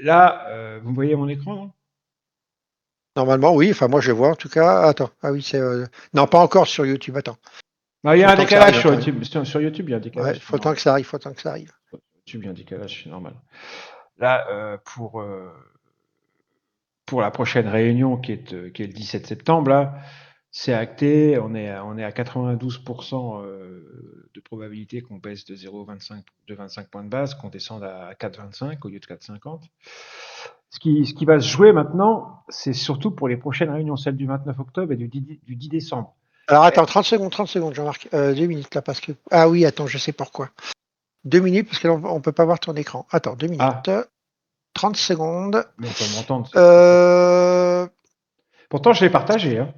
là, vous voyez mon écran, non? Normalement, oui. Enfin, moi, je vois en tout cas. Attends. Ah oui, c'est. Non, pas encore sur YouTube. Attends. Non, il y Faut a le un temps que ça arrive. décalage sur Attends. YouTube. Sur YouTube, il y a un Ouais, décalage, c'est faut le temps normal. que ça arrive. Faut le temps que ça arrive. Sur YouTube, il y a un décalage, c'est normal. Là, pour la prochaine réunion qui est le 17 septembre, là, c'est acté. On est à 92% de probabilité qu'on baisse de 0,25 de 25 points de base, qu'on descende à 4,25 au lieu de 4,50. Ce qui va se jouer maintenant, c'est surtout pour les prochaines réunions, celle du 29 octobre et du 10 décembre. Alors, attends, 30 secondes, Jean-Marc. 2 minutes là, parce que. Ah oui, attends, je sais pourquoi. 2 minutes, parce qu'on peut pas voir ton écran. Attends, deux Ah, minutes. 30 secondes. mais on peut m'entendre, c'est ça. Euh... Pourtant, je l'ai partagé, hein.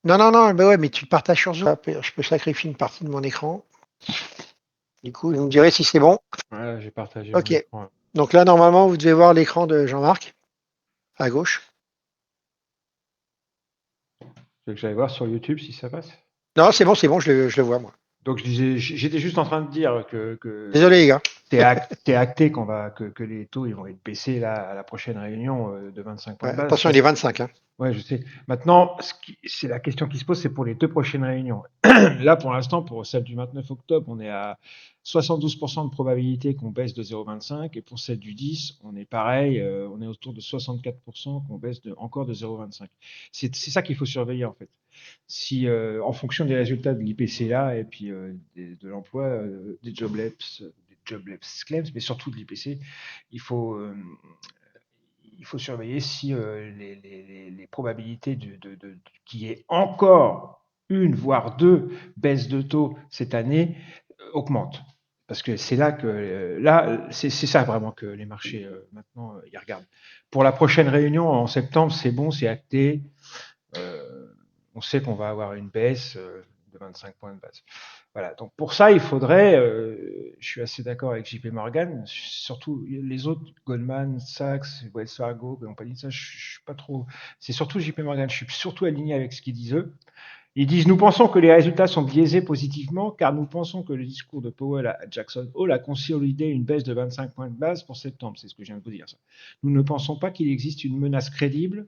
Non, non, non, mais ouais, mais tu le partages sur Zoom. Je peux sacrifier une partie de mon écran. Du coup, vous me direz si c'est bon. Ouais, j'ai partagé mon Ok. écran. Donc là, normalement, vous devez voir l'écran de Jean-Marc à gauche. Tu veux que j'aille voir sur YouTube si ça passe? Non, c'est bon, je le vois, moi. Donc, je disais, j'étais juste en train de dire que Désolé, les gars. t'es acté que les taux ils vont être baissés là, à la prochaine réunion de 25 points Ouais, de base. attention, il est 25, hein. Ouais, je sais. Maintenant, c'est la question qui se pose, c'est pour les deux prochaines réunions. Là, pour l'instant, pour celle du 29 octobre, on est à 72% de probabilité qu'on baisse de 0,25 et pour celle du 10, on est pareil, on est autour de 64% qu'on baisse encore de 0,25. C'est ça qu'il faut surveiller en fait. Si, en fonction des résultats de l'IPCA et puis de l'emploi, des jobless claims, mais surtout de l'IPC, il faut, euh, il faut surveiller si les probabilités qu'il y ait encore une, voire deux baisses de taux cette année augmentent. Parce que c'est là que c'est ça vraiment que les marchés maintenant ils regardent. Pour la prochaine réunion en septembre, c'est bon, c'est acté. On sait qu'on va avoir une baisse de 25 points de base. Voilà. Donc pour ça, il faudrait, je suis assez d'accord avec JP Morgan, surtout les autres, Goldman Sachs, Wells Fargo, compagnie de ça, je suis pas trop. C'est surtout JP Morgan, je suis surtout aligné avec ce qu'ils disent eux. Ils disent, nous pensons que les résultats sont biaisés positivement, car nous pensons que le discours de Powell à Jackson Hole a consolidé une baisse de 25 points de base pour septembre. C'est ce que je viens de vous dire. Ça. Nous ne pensons pas qu'il existe une menace crédible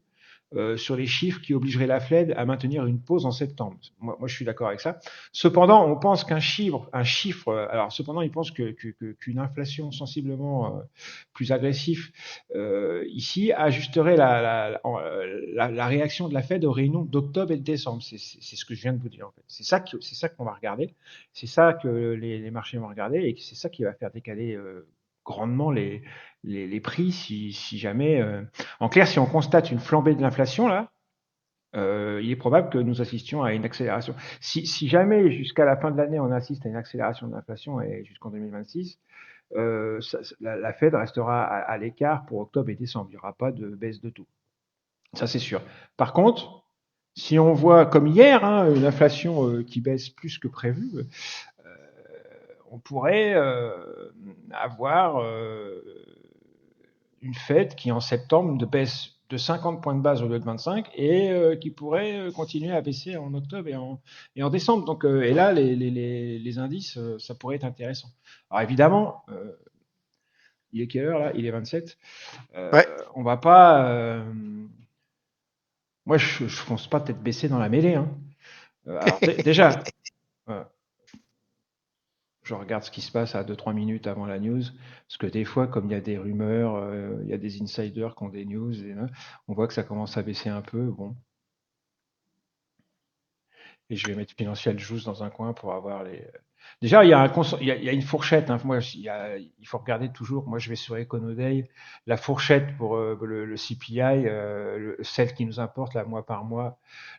sur les chiffres qui obligeraient la Fed à maintenir une pause en septembre. Moi je suis d'accord avec ça. Cependant, on pense qu'un chiffre, alors cependant, ils pensent qu'une inflation sensiblement plus agressive ici ajusterait la réaction de la Fed aux réunions d'octobre et de décembre. C'est ce que je viens de vous dire en fait. C'est ça qu'on va regarder. C'est ça que les marchés vont regarder et c'est ça qui va faire décaler grandement les prix si jamais en clair, si on constate une flambée de l'inflation, là, il est probable que nous assistions à une accélération. Si jamais jusqu'à la fin de l'année, on assiste à une accélération de l'inflation et jusqu'en 2026, la Fed restera à l'écart pour octobre et décembre. Il n'y aura pas de baisse de taux. Ça, c'est sûr. Par contre, si on voit comme hier hein, une inflation qui baisse plus que prévu, on pourrait avoir une Fed qui en septembre de baisse de 50 points de base au lieu de 25 et qui pourrait continuer à baisser en octobre et en décembre. Donc, et là, les indices, ça pourrait être intéressant. Alors évidemment, il est quelle heure là? Il est 27. Ouais. On va pas. Moi, je ne pense pas peut-être baisser dans la mêlée. Hein. Alors déjà, euh, je regarde ce qui se passe à 2-3 minutes avant la news, parce que des fois, comme il y a des rumeurs, il y a des insiders qui ont des news, on voit que ça commence à baisser un peu. Bon, et je vais mettre Financial Juice dans un coin pour avoir les. Déjà, il y a une fourchette. Hein. Moi, il faut regarder toujours. Moi, je vais sur Econoday. La fourchette pour le CPI, celle qui nous importe là, mois par mois,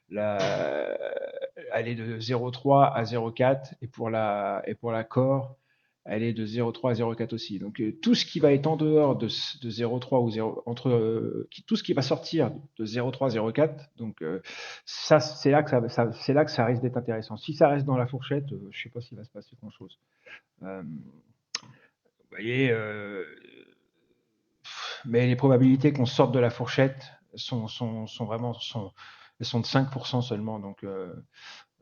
la, elle est de 0,3 à 0,4 et pour la Core, elle est de 0,3 à 0,4 aussi. Donc tout ce qui va être en dehors de 0,3 ou 0 entre tout ce qui va sortir de 0,3 0,4, donc ça c'est là que c'est là que ça risque d'être intéressant. Si ça reste dans la fourchette, je ne sais pas s'il va se passer grand chose. Vous voyez, mais les probabilités qu'on sorte de la fourchette sont vraiment elles sont de 5% seulement. Donc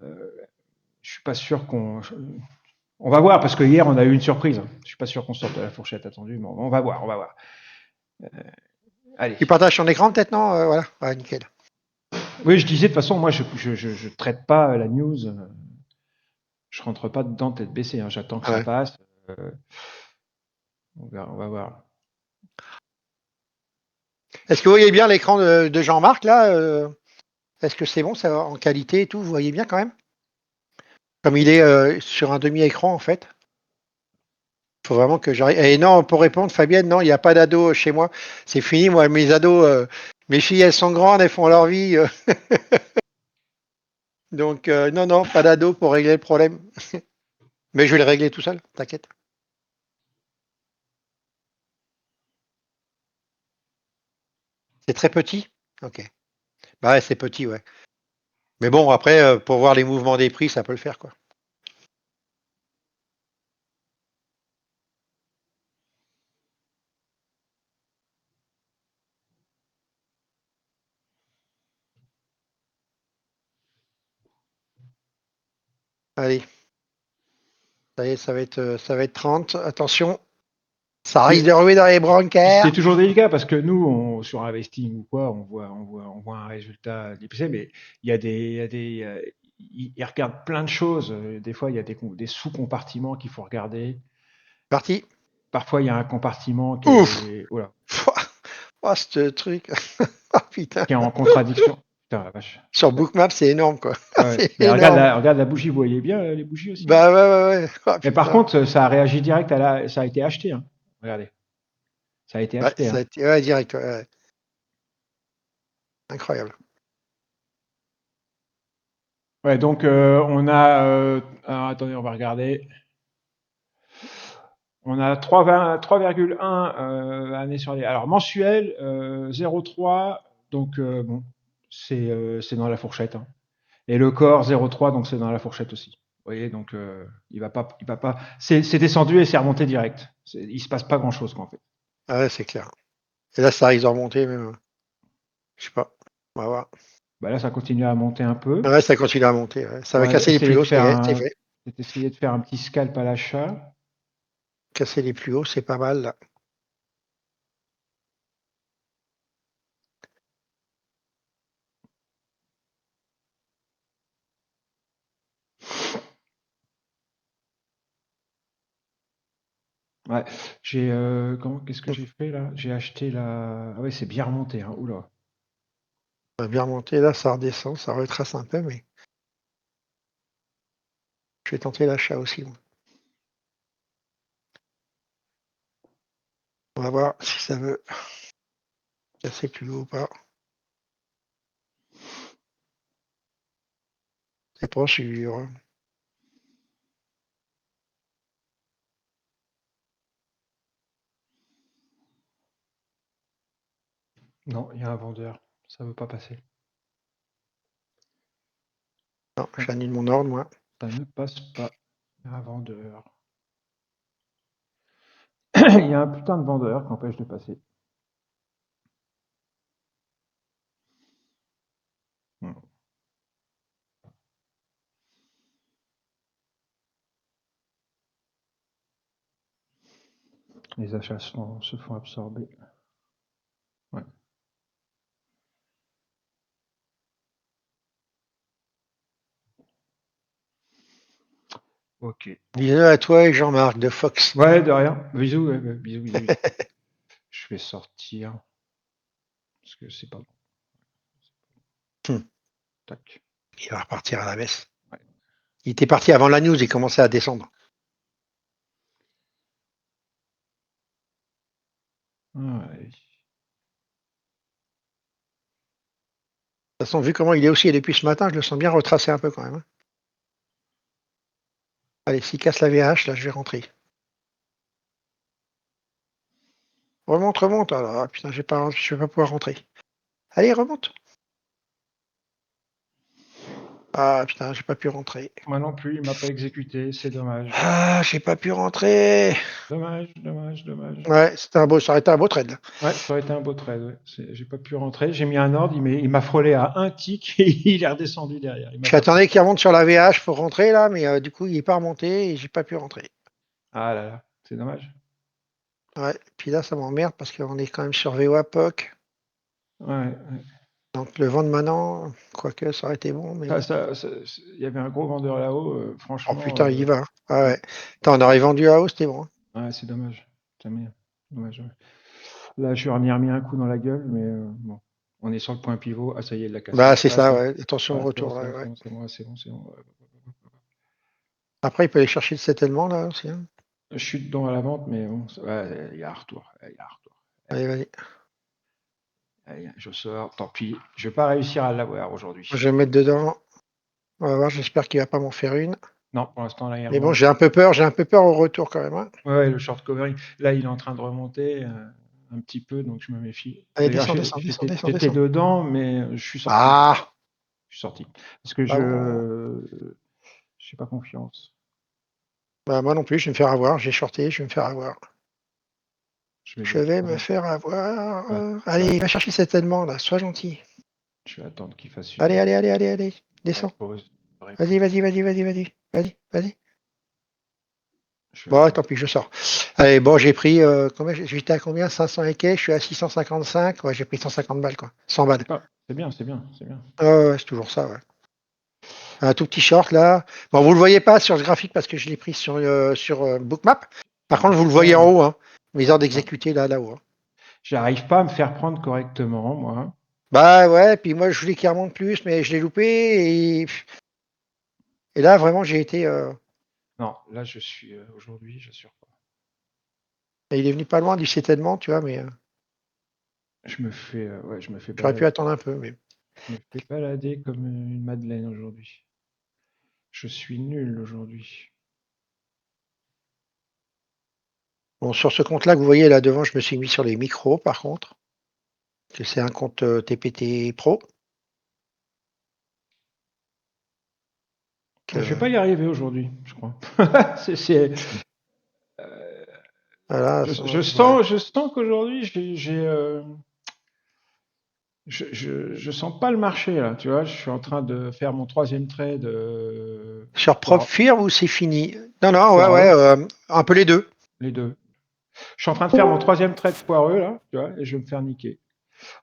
je suis pas sûr on va voir parce que hier on a eu une surprise. Je suis pas sûr qu'on sorte de la fourchette attendue, mais on va voir, on va voir. Allez. Tu partages ton écran peut-être, non? Voilà, ouais, nickel. Oui, je disais, de toute façon, moi, je traite pas la news. Je rentre pas dedans tête baissée. Hein, j'attends que ça Ouais. passe. Euh, on va voir. Est-ce que vous voyez bien l'écran de Jean-Marc là? Est-ce que c'est bon, ça va en qualité et tout? Vous voyez bien quand même? Comme il est sur un demi-écran en fait. Faut vraiment que j'arrive. Et non, pour répondre, Fabienne, non, il n'y a pas d'ado chez moi. C'est fini, moi, mes ados, mes filles, elles sont grandes, elles font leur vie. Donc, non, non, pas d'ado pour régler le problème. Mais je vais le régler tout seul, t'inquiète. C'est très petit? Ok. Bah ouais, c'est petit, ouais. Mais bon, après, pour voir les mouvements des prix, ça peut le faire, quoi. Allez, ça y est, ça va être 30. Attention, ça risque de rouler dans les C'est brancards. toujours délicat parce que nous, sur Investing ou quoi, on voit un résultat d'IPC, mais il y a des, ils regardent plein de choses. Des fois, il y a des sous-compartiments qu'il faut regarder. Parti. Parfois, il y a un compartiment Ouf. oula, Oh, ce truc. Oh, putain. qui est en contradiction. Putain, la vache. Sur Bookmap, c'est énorme, quoi. Ouais. C'est Mais énorme. regarde la bougie, vous voyez bien les bougies aussi, là. Bah ouais, ouais, ouais. Oh, Mais par putain. contre, ça a réagi direct ça a été acheté, hein. Regardez, ça a été Ouais, acheté, ça a hein. été ouais, direct. Ouais, ouais. Incroyable. Ouais, donc on a, alors, attendez, on va regarder. On a 3,1 années sur les. Alors mensuel, 0,3, donc bon, c'est dans la fourchette, hein. Et le corps 0,3, donc c'est dans la fourchette aussi. Vous voyez, donc il va pas. C'est descendu et c'est remonté direct. Il se passe pas grand chose, quoi, en fait. Ah ouais, c'est clair. Et là, ça risque de remonter même. Je sais pas. On va voir. Bah là, ça continue à monter un Ah peu. ouais, ça continue à monter. Ouais. Ça On va va casser les plus essayer de hauts, faire c'est un, fait. essayer de faire un petit scalp à l'achat. Casser les plus hauts, c'est pas mal là. Ouais, qu'est-ce que j'ai fait là? J'ai acheté la. Ah ouais, c'est bien remonté, hein. Oula. Ça va bien remonter. Là, ça redescend, ça retrace un peu, mais je vais tenter l'achat aussi, moi. On va voir si ça veut casser plus haut ou pas. C'est pas sûr. Non, il y a un vendeur. Ça veut pas passer. Non, Ça, j'annule mon ordre, moi. ça ne passe pas. Il y a un vendeur. Il y a un putain de vendeur qui empêche de passer. Hmm. Les achats se font absorber. Ouais. Ok. Bisous à toi et Jean-Marc de Fox. Ouais, de rien. Bisous, ouais, bisous, bisous, bisous. Je vais sortir parce que c'est pas bon. Tac. Il va repartir à la baisse. Ouais. Il était parti avant la news, il commençait à descendre. Ouais. De toute façon, vu comment il est aussi depuis ce matin, je le sens bien retracé un peu quand même, hein. Allez, s'il casse la VH, là, je vais rentrer. Remonte, remonte. Ah, putain, je vais pas pouvoir rentrer. Allez, remonte. Ah, putain, j'ai pas pu rentrer. Moi non plus, il m'a pas exécuté. C'est dommage. Ah, j'ai pas pu rentrer. Dommage, dommage, dommage. Ouais, ça aurait été un beau trade. Ouais, ça aurait été un beau trade. Ouais. J'ai pas pu rentrer. J'ai mis un ordre. Il m'a frôlé à un tick et il est redescendu derrière. Il m'a pas pris. J'attendais qu'il remonte sur la VH pour rentrer là, mais du coup, il est pas remonté et j'ai pas pu rentrer. Ah là là, c'est dommage. Ouais, puis là, ça m'emmerde parce qu'on est quand même sur VWAP POC. Ouais. Donc le vendre maintenant, quoique ça aurait été bon, mais bon. Il y avait un gros vendeur là-haut, Oh franchement, putain, il y va. Ah ouais. Attends, on aurait vendu à haut, c'était bon. ouais, c'est dommage. Putain, merde. Dommage, ouais. Là, je lui ai remis un coup dans la gueule, mais bon. On est sur le point pivot. Ah, ça y est, il l'a Bah cassé. c'est Ah, ça, c'est bon. ouais. Attention au Ah, c'est bon, retour, c'est là, bon, c'est ouais. bon, c'est bon, c'est bon, c'est bon. Après, il peut aller chercher le settlement, là aussi, hein. Je suis dedans à la vente, mais bon, ouais, il y a un retour. Il y a un retour. Allez, vas-y. Allez, je sors, tant pis. Je vais pas réussir à l'avoir aujourd'hui. Je vais me mettre dedans. On va voir, j'espère qu'il va pas m'en faire une. Non, pour l'instant, là, il Mais bon, remonte. j'ai un peu peur au retour quand même, hein. Ouais, ouais, le short covering. Là, il est en train de remonter un petit peu, donc je me méfie. Allez, D'ailleurs, descends, descends, descends, descends, j'étais descends. dedans, mais je suis sorti. Ah, Je suis sorti. Parce que bah bon. j'ai pas confiance. Bah moi non plus, je vais me faire avoir. J'ai shorté, je vais me faire avoir. Je vais Je vais me descendre. faire avoir. Je vais, Allez, va chercher cet allemand là, sois gentil. je vais attendre qu'il fasse Allez, une allez, allez, allez, allez. Descends. pause. Réponse. Vas-y, vas-y, vas-y, vas-y, vas-y. Vas-y, vas-y. Je vais Bon, attendre. tant pis, je sors. Allez, bon, j'ai pris combien j'étais à combien? 500 et quelques, je suis à 655. Ouais, j'ai pris 150 balles, quoi. 100 balles. C'est bien, c'est bien, c'est bien. Ah ouais, c'est toujours ça, ouais. Un tout petit short là. Bon, vous le voyez pas sur ce graphique parce que je l'ai pris sur Bookmap. Par contre, vous le voyez en Ouais, haut, hein. Mes heures ouais. d'exécuter là-haut, hein. J'arrive pas à me faire prendre correctement, moi. Bah ouais, puis moi je voulais qu'il remonte plus, mais je l'ai loupé et là vraiment j'ai été. Non, là, je suis aujourd'hui, j'assure pas. Il est venu pas loin du s'éteinement, tu vois, mais Ouais, j'aurais pu attendre un peu. Mais je me fais balader comme une madeleine aujourd'hui. Je suis nul aujourd'hui. bon, sur ce compte-là que vous voyez là devant, je me suis mis sur les micros par contre, que c'est un compte TPT Pro. Je vais Que, pas y arriver aujourd'hui, je crois. C'est, voilà, ouais. je sens qu'aujourd'hui, je sens pas le marché là. Tu vois, je suis en train de faire mon troisième trade Sur Prop Firm ou c'est fini? Non, non, ouais, ouais, poireux, un peu les deux. les deux. Je suis en train de faire mon troisième trade poireux là, tu vois, et je vais me faire niquer.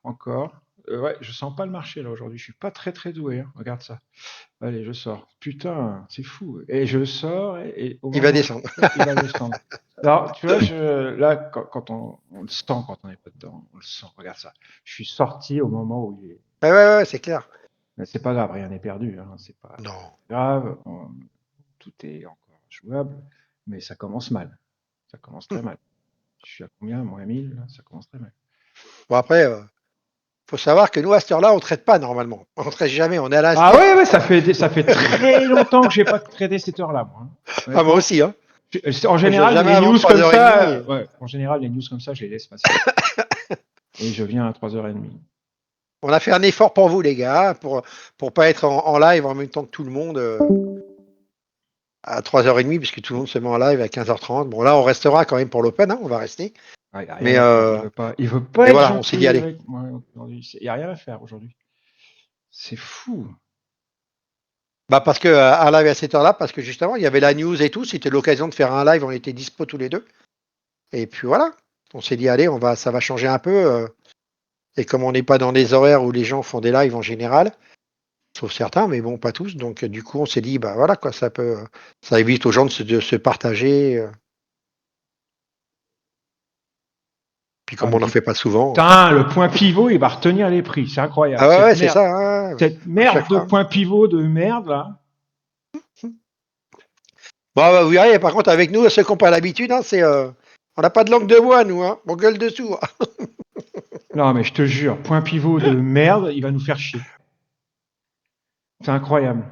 Encore. Ouais, je sens pas le marché là aujourd'hui. Je suis pas très très doué, hein. Regarde ça. Allez, je sors. Putain, c'est fou. Et je sors et au Il va moment où je descendre. sors, il va descendre. Alors, tu vois, là, quand on le sent, quand on n'est pas dedans, on le sent. Regarde ça. Je suis sorti au moment où il est. Ouais, ouais, ouais, c'est clair. Mais c'est pas grave, rien n'est perdu, hein. C'est pas Non. grave. Tout est encore jouable, mais ça commence mal. Ça commence très mal. Je suis à combien? Moins 1000, là, ça commence très mal. Bon après, faut savoir que nous à cette heure-là, on traite pas normalement. On traite jamais, on est à Ah l'instant. ouais, ouais, ça fait très longtemps que j'ai pas traité cette heure-là, moi, hein. Ah moi Honnêtement. aussi, hein. En général, Jamais les avant news comme 3h30. ça, ouais, en général, les news comme ça, je les laisse passer. Et je viens à 3h30. On a fait un effort pour vous, les gars, pour pas être en live en même temps que tout le monde à 3h30, puisque tout le monde se met en live à 15h30. Bon, là, on restera quand même pour l'open, hein, on va rester. Ah, il n'y a rien Mais, à faire. Il veut pas être voilà, on s'est dit, gentil allez. avec moi aujourd'hui. Il n'y a rien à faire aujourd'hui. C'est fou. Bah, parce que un live à cette heure-là, parce que justement, il y avait la news et tout, c'était l'occasion de faire un live, on était dispo tous les deux. Et puis voilà, on s'est dit, allez, ça va changer un peu. Et comme on n'est pas dans des horaires où les gens font des lives en général, sauf certains, mais bon, pas tous. Donc, du coup, on s'est dit, bah voilà, quoi, ça évite aux gens de se partager. Puis Ah, comme mais on n'en fait pas souvent. putain, le point pivot, il va retenir les prix. C'est incroyable. Ah ouais, ouais, c'est ça, hein, Cette à chaque merde de fois. point pivot de merde, là. Bon, bah, vous verrez, par contre, avec nous, ceux qui n'ont pas l'habitude, hein, on n'a pas de langue de bois, nous, hein, on gueule dessous. Non, mais je te jure, point pivot de merde, il va nous faire chier. C'est incroyable.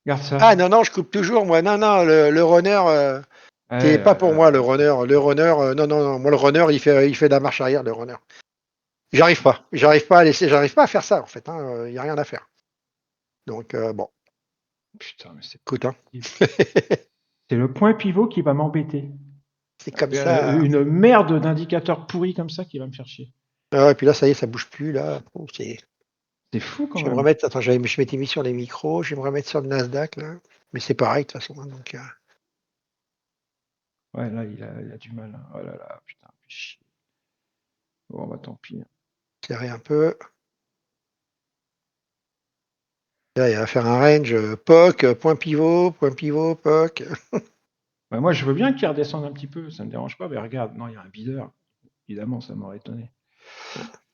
Regarde ça. Ah non, non, je coupe toujours, moi. Non, non, le runner, Ouais, c'est pas pour moi, le runner. Le runner, non, non, non, moi, le runner, il fait de la marche arrière, le runner. J'arrive pas à faire ça, en fait, hein, il n'y a rien à faire. Donc, bon, putain, mais c'est pas écoute, hein. possible. C'est le point pivot qui va m'embêter. C'est comme ça. Une merde d'indicateur pourri comme ça qui va me faire chier. Ah, et puis là, ça y est, ça bouge plus, là. Oh, C'est fou quand je vais me même. remettre, attends, je m'étais mis sur les micros, je vais me remettre sur le Nasdaq, là. Mais c'est pareil, de toute façon, hein, donc, Ouais, là, il a du mal, hein. Oh là là, putain, fais chier. Serrer un peu. Là, il va faire un range POC, point pivot, POC. Bah, moi, je veux bien qu'il redescende un petit peu, ça me dérange pas, mais regarde, non, il y a un bideur. Évidemment, ça m'aurait étonné.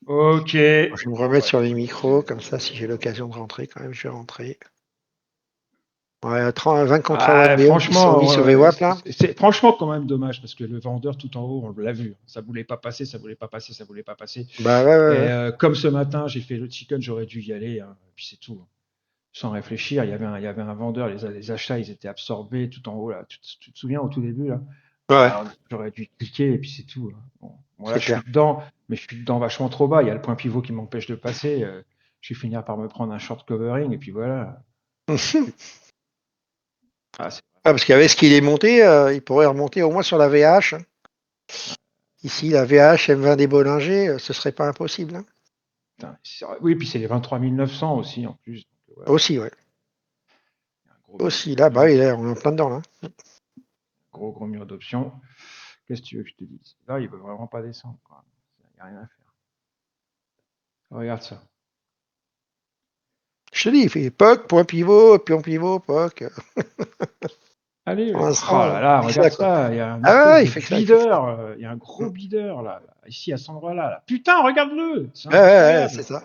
Ok. Je vais me Bon, remettre bah, sur les micros, comme ça, si j'ai l'occasion de rentrer, quand même, je vais rentrer. Ouais, 20 contre watts BO qui sont mis sur VWAP, là. c'est franchement quand même dommage parce que le vendeur tout en haut, on l'a vu. Ça voulait pas passer, ça voulait pas passer, ça voulait pas passer. Bah ouais, ouais, Et ouais. comme ce matin, j'ai fait le chicken, j'aurais dû y aller. Hein, et puis c'est tout. Sans réfléchir, il y avait un vendeur, les achats, ils étaient absorbés tout en haut là. Tu te souviens au tout début là? Ouais, Alors, j'aurais dû cliquer et puis c'est tout. Hein. Bon, bon, là, c'est je suis clair. dedans, mais je suis dedans vachement trop bas. Il y a le point pivot qui m'empêche de passer. Je vais finir par me prendre un short covering et puis voilà. Ah, c'est Ah, parce qu'avec ce qu'il est monté, il pourrait remonter au moins sur la VH. Ici, la VH M20 des Bollinger, ce serait pas impossible. Hein. Putain, oui, puis c'est les 23 900 aussi en plus. Donc, voilà, Aussi, ouais. il y a un gros mur Aussi, là, d'options. bah, on est en plein dedans, là. Gros mur d'options. Qu'est-ce que tu veux que je te dise? Là, il veut vraiment pas descendre. Il n'y a rien à faire. Regarde ça. Je te dis, il fait POC, point pivot, POC. Allez, Pour oh là l'instant, là, il fait regarde ça, quoi. ça. Il y a un Ah ouais, espèce ouais, il de fait que ça, il fait que ça. bideur. Il y a un gros Mm. bideur là, ici à cet endroit-là. Là. Putain, regarde-le. C'est Ouais, ouais, ouais, c'est incroyable. ça.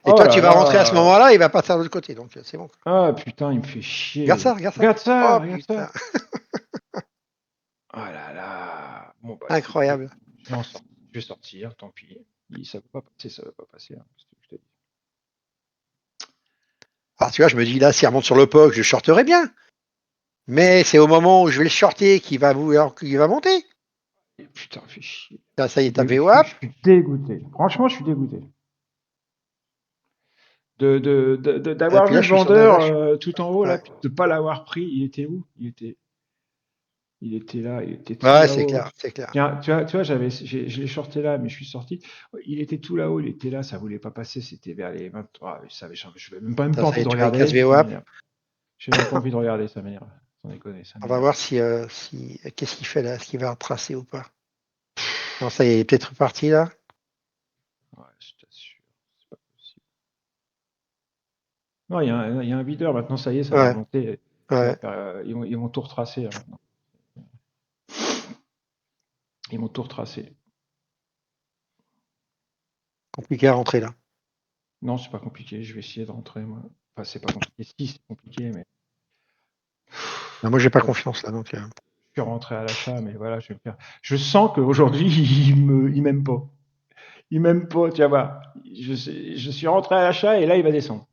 Et Oh toi, tu là vas rentrer à ce là. moment-là, il va passer de l'autre côté, donc c'est bon. Ah putain, il me fait chier. Regarde ça, regarde ça. Regarde ça, Oh regarde ça. putain, Oh là là. Bon bah écoute, incroyable. je vais sortir, tant pis. Ça veut pas passer, ça veut pas passer. Hein. Qu'est-ce que je te dis? Alors tu vois, je me dis là, s'il remonte sur le POC, je shorterai bien. Mais c'est au moment où je vais le shorter qu'il va monter. Et putain, fait chier. Là, ça y est, t'as Je VWAP. suis dégoûté. Franchement, je suis dégoûté. Et D'avoir puis vu là, le je suis sur la vendeur vache. tout en haut, là, Ouais, puis de ne pas l'avoir pris. Il était où? Il était là, il était tout ouais, c'est là-haut. clair, c'est clair. Tiens, tu vois je l'ai shorté là, mais je suis sorti. Il était tout là-haut, il était là, ça voulait pas passer, c'était vers les 23. Je n'avais même Ça, pas ça y envie est, de tu vois, il casse regarder, ça VWAP. m'énerve. J'ai même pas envie de regarder, ça m'énerve. Sans déconner, ça On va m'énerve. voir si qu'est-ce qu'il fait là, est-ce qu'il va retracer ou pas. Non, ça y est, il est peut-être reparti là. Ouais, je t'assure, c'est pas possible. Non, il y a un videur maintenant, ça y est, ça va Ouais, remonter. ouais. Ils vont tout retracer là, maintenant. Ils vont tout retracer. Compliqué à rentrer là. Non, c'est pas compliqué, je vais essayer de rentrer moi. Enfin, c'est pas compliqué. Si, c'est compliqué, mais Non, moi, j'ai pas bon, confiance là, donc. je suis rentré à l'achat, mais voilà, je vais me faire. Je sens qu'aujourd'hui, il m'aime pas. Il m'aime pas, tu vois. Je suis rentré à l'achat et là, il va descendre.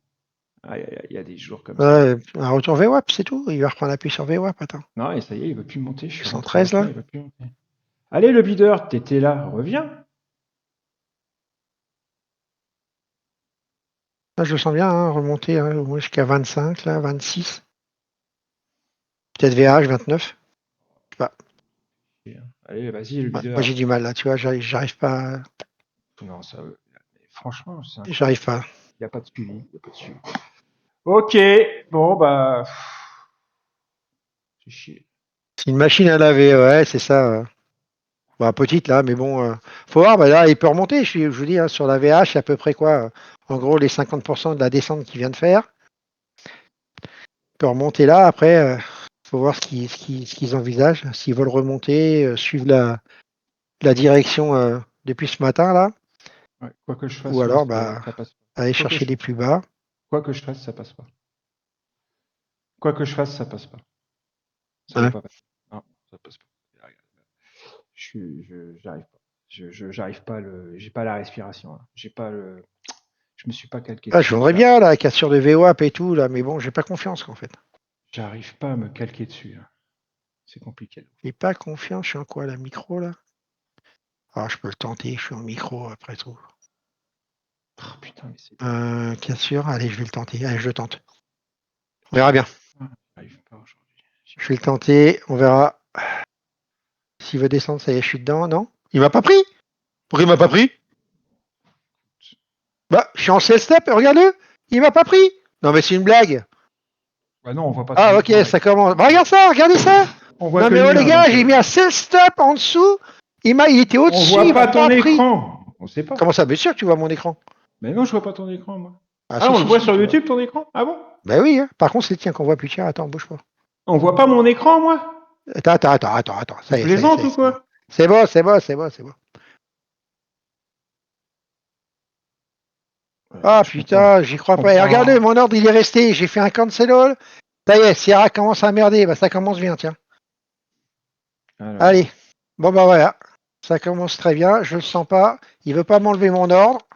Ah, il y a des jours comme ça. Ouais, un retour VWAP, c'est tout. Il va reprendre appui sur VWAP, attends. Non, et ça y est, il veut plus monter. Je suis rentré à 213 l'achat, là. il veut plus monter. Allez, le bideur, t'étais là, reviens. Là, je le sens bien, hein, remonter hein, au moins jusqu'à 25, là, 26. Peut-être VH, 29. Je sais pas. Allez, vas-y, le Ouais, moi, bideur. j'ai du mal là, tu vois, j'arrive pas. Non, ça, franchement, c'est incroyable. J'arrive pas. Il n'y a pas de suivi. Il y a pas de suivi. Ok, bon, bah, c'est chier. C'est une machine à laver, ouais, c'est ça. Bah, petite là, mais bon, faut voir, bah, là, il peut remonter. Je vous dis, hein, sur la VH, c'est à peu près quoi en gros, les 50% de la descente qu'il vient de faire. Il peut remonter là, après, faut voir ce qu'ils envisagent. S'ils veulent remonter, suivre la direction depuis ce matin là, Ouais, quoi que je ou fasse là, alors bah, ça passe pas. aller Quoi que chercher je, les plus bas. quoi que je fasse, ça passe pas. Quoi que je fasse, ça passe pas. Ça veut Ouais. pas passer. Non, ça passe pas. J'arrive pas. J'arrive pas j'ai pas la respiration. Là. J'ai pas le, je me suis pas calqué Ah, je dessus. voudrais bien la cassure de VWAP et tout là, mais bon, j'ai pas confiance en fait. J'arrive pas à me calquer dessus. Là. C'est compliqué. J'ai pas confiance, je suis en quoi la micro là. Ah, je peux le tenter, je suis en micro après tout. Oh, putain, mais c'est. Cassure, allez, je vais le tenter. Allez, je le tente. On verra bien. J'arrive pas aujourd'hui. Je vais le tenter, on verra. S'il veut descendre, ça y est, je suis dedans, non? Il m'a pas pris? Pourquoi il m'a pas pris? Bah, je suis en 16 step, regarde-le! Il m'a pas pris! Non, mais c'est une blague! Bah non, on voit pas ton Ah, ok, écran. ça commence. Bah, regarde ça, regardez ça! On voit Non, que mais le oh les mien, gars, donc. j'ai mis un 16 step en dessous! Il était On au-dessus, voit il pas m'a ton pas pris! écran. On sait pas. Comment ça? Bien sûr que tu vois mon écran. Mais non, je vois pas ton écran, moi. Ah Ah, si, on le si, voit si, sur tu vois. YouTube, ton écran? Ah bon? Ben oui, hein. Par contre, c'est le tien qu'on voit plus. Tiens, attends, bouge pas. On voit pas mon écran, moi? Attends. Tu Ça y est, ça y est, ça plaisantes y est, ou c'est bon. quoi? C'est bon. Ah Je comprends. putain, j'y Je crois pas. Et regardez, comprends. mon ordre, il est resté. J'ai fait un cancel all. Ça y est, Sierra commence à merder. Bah ça commence bien, tiens. Alors. Allez. Bon bah voilà. Ça commence très bien. Je le sens pas. Il veut pas m'enlever mon ordre.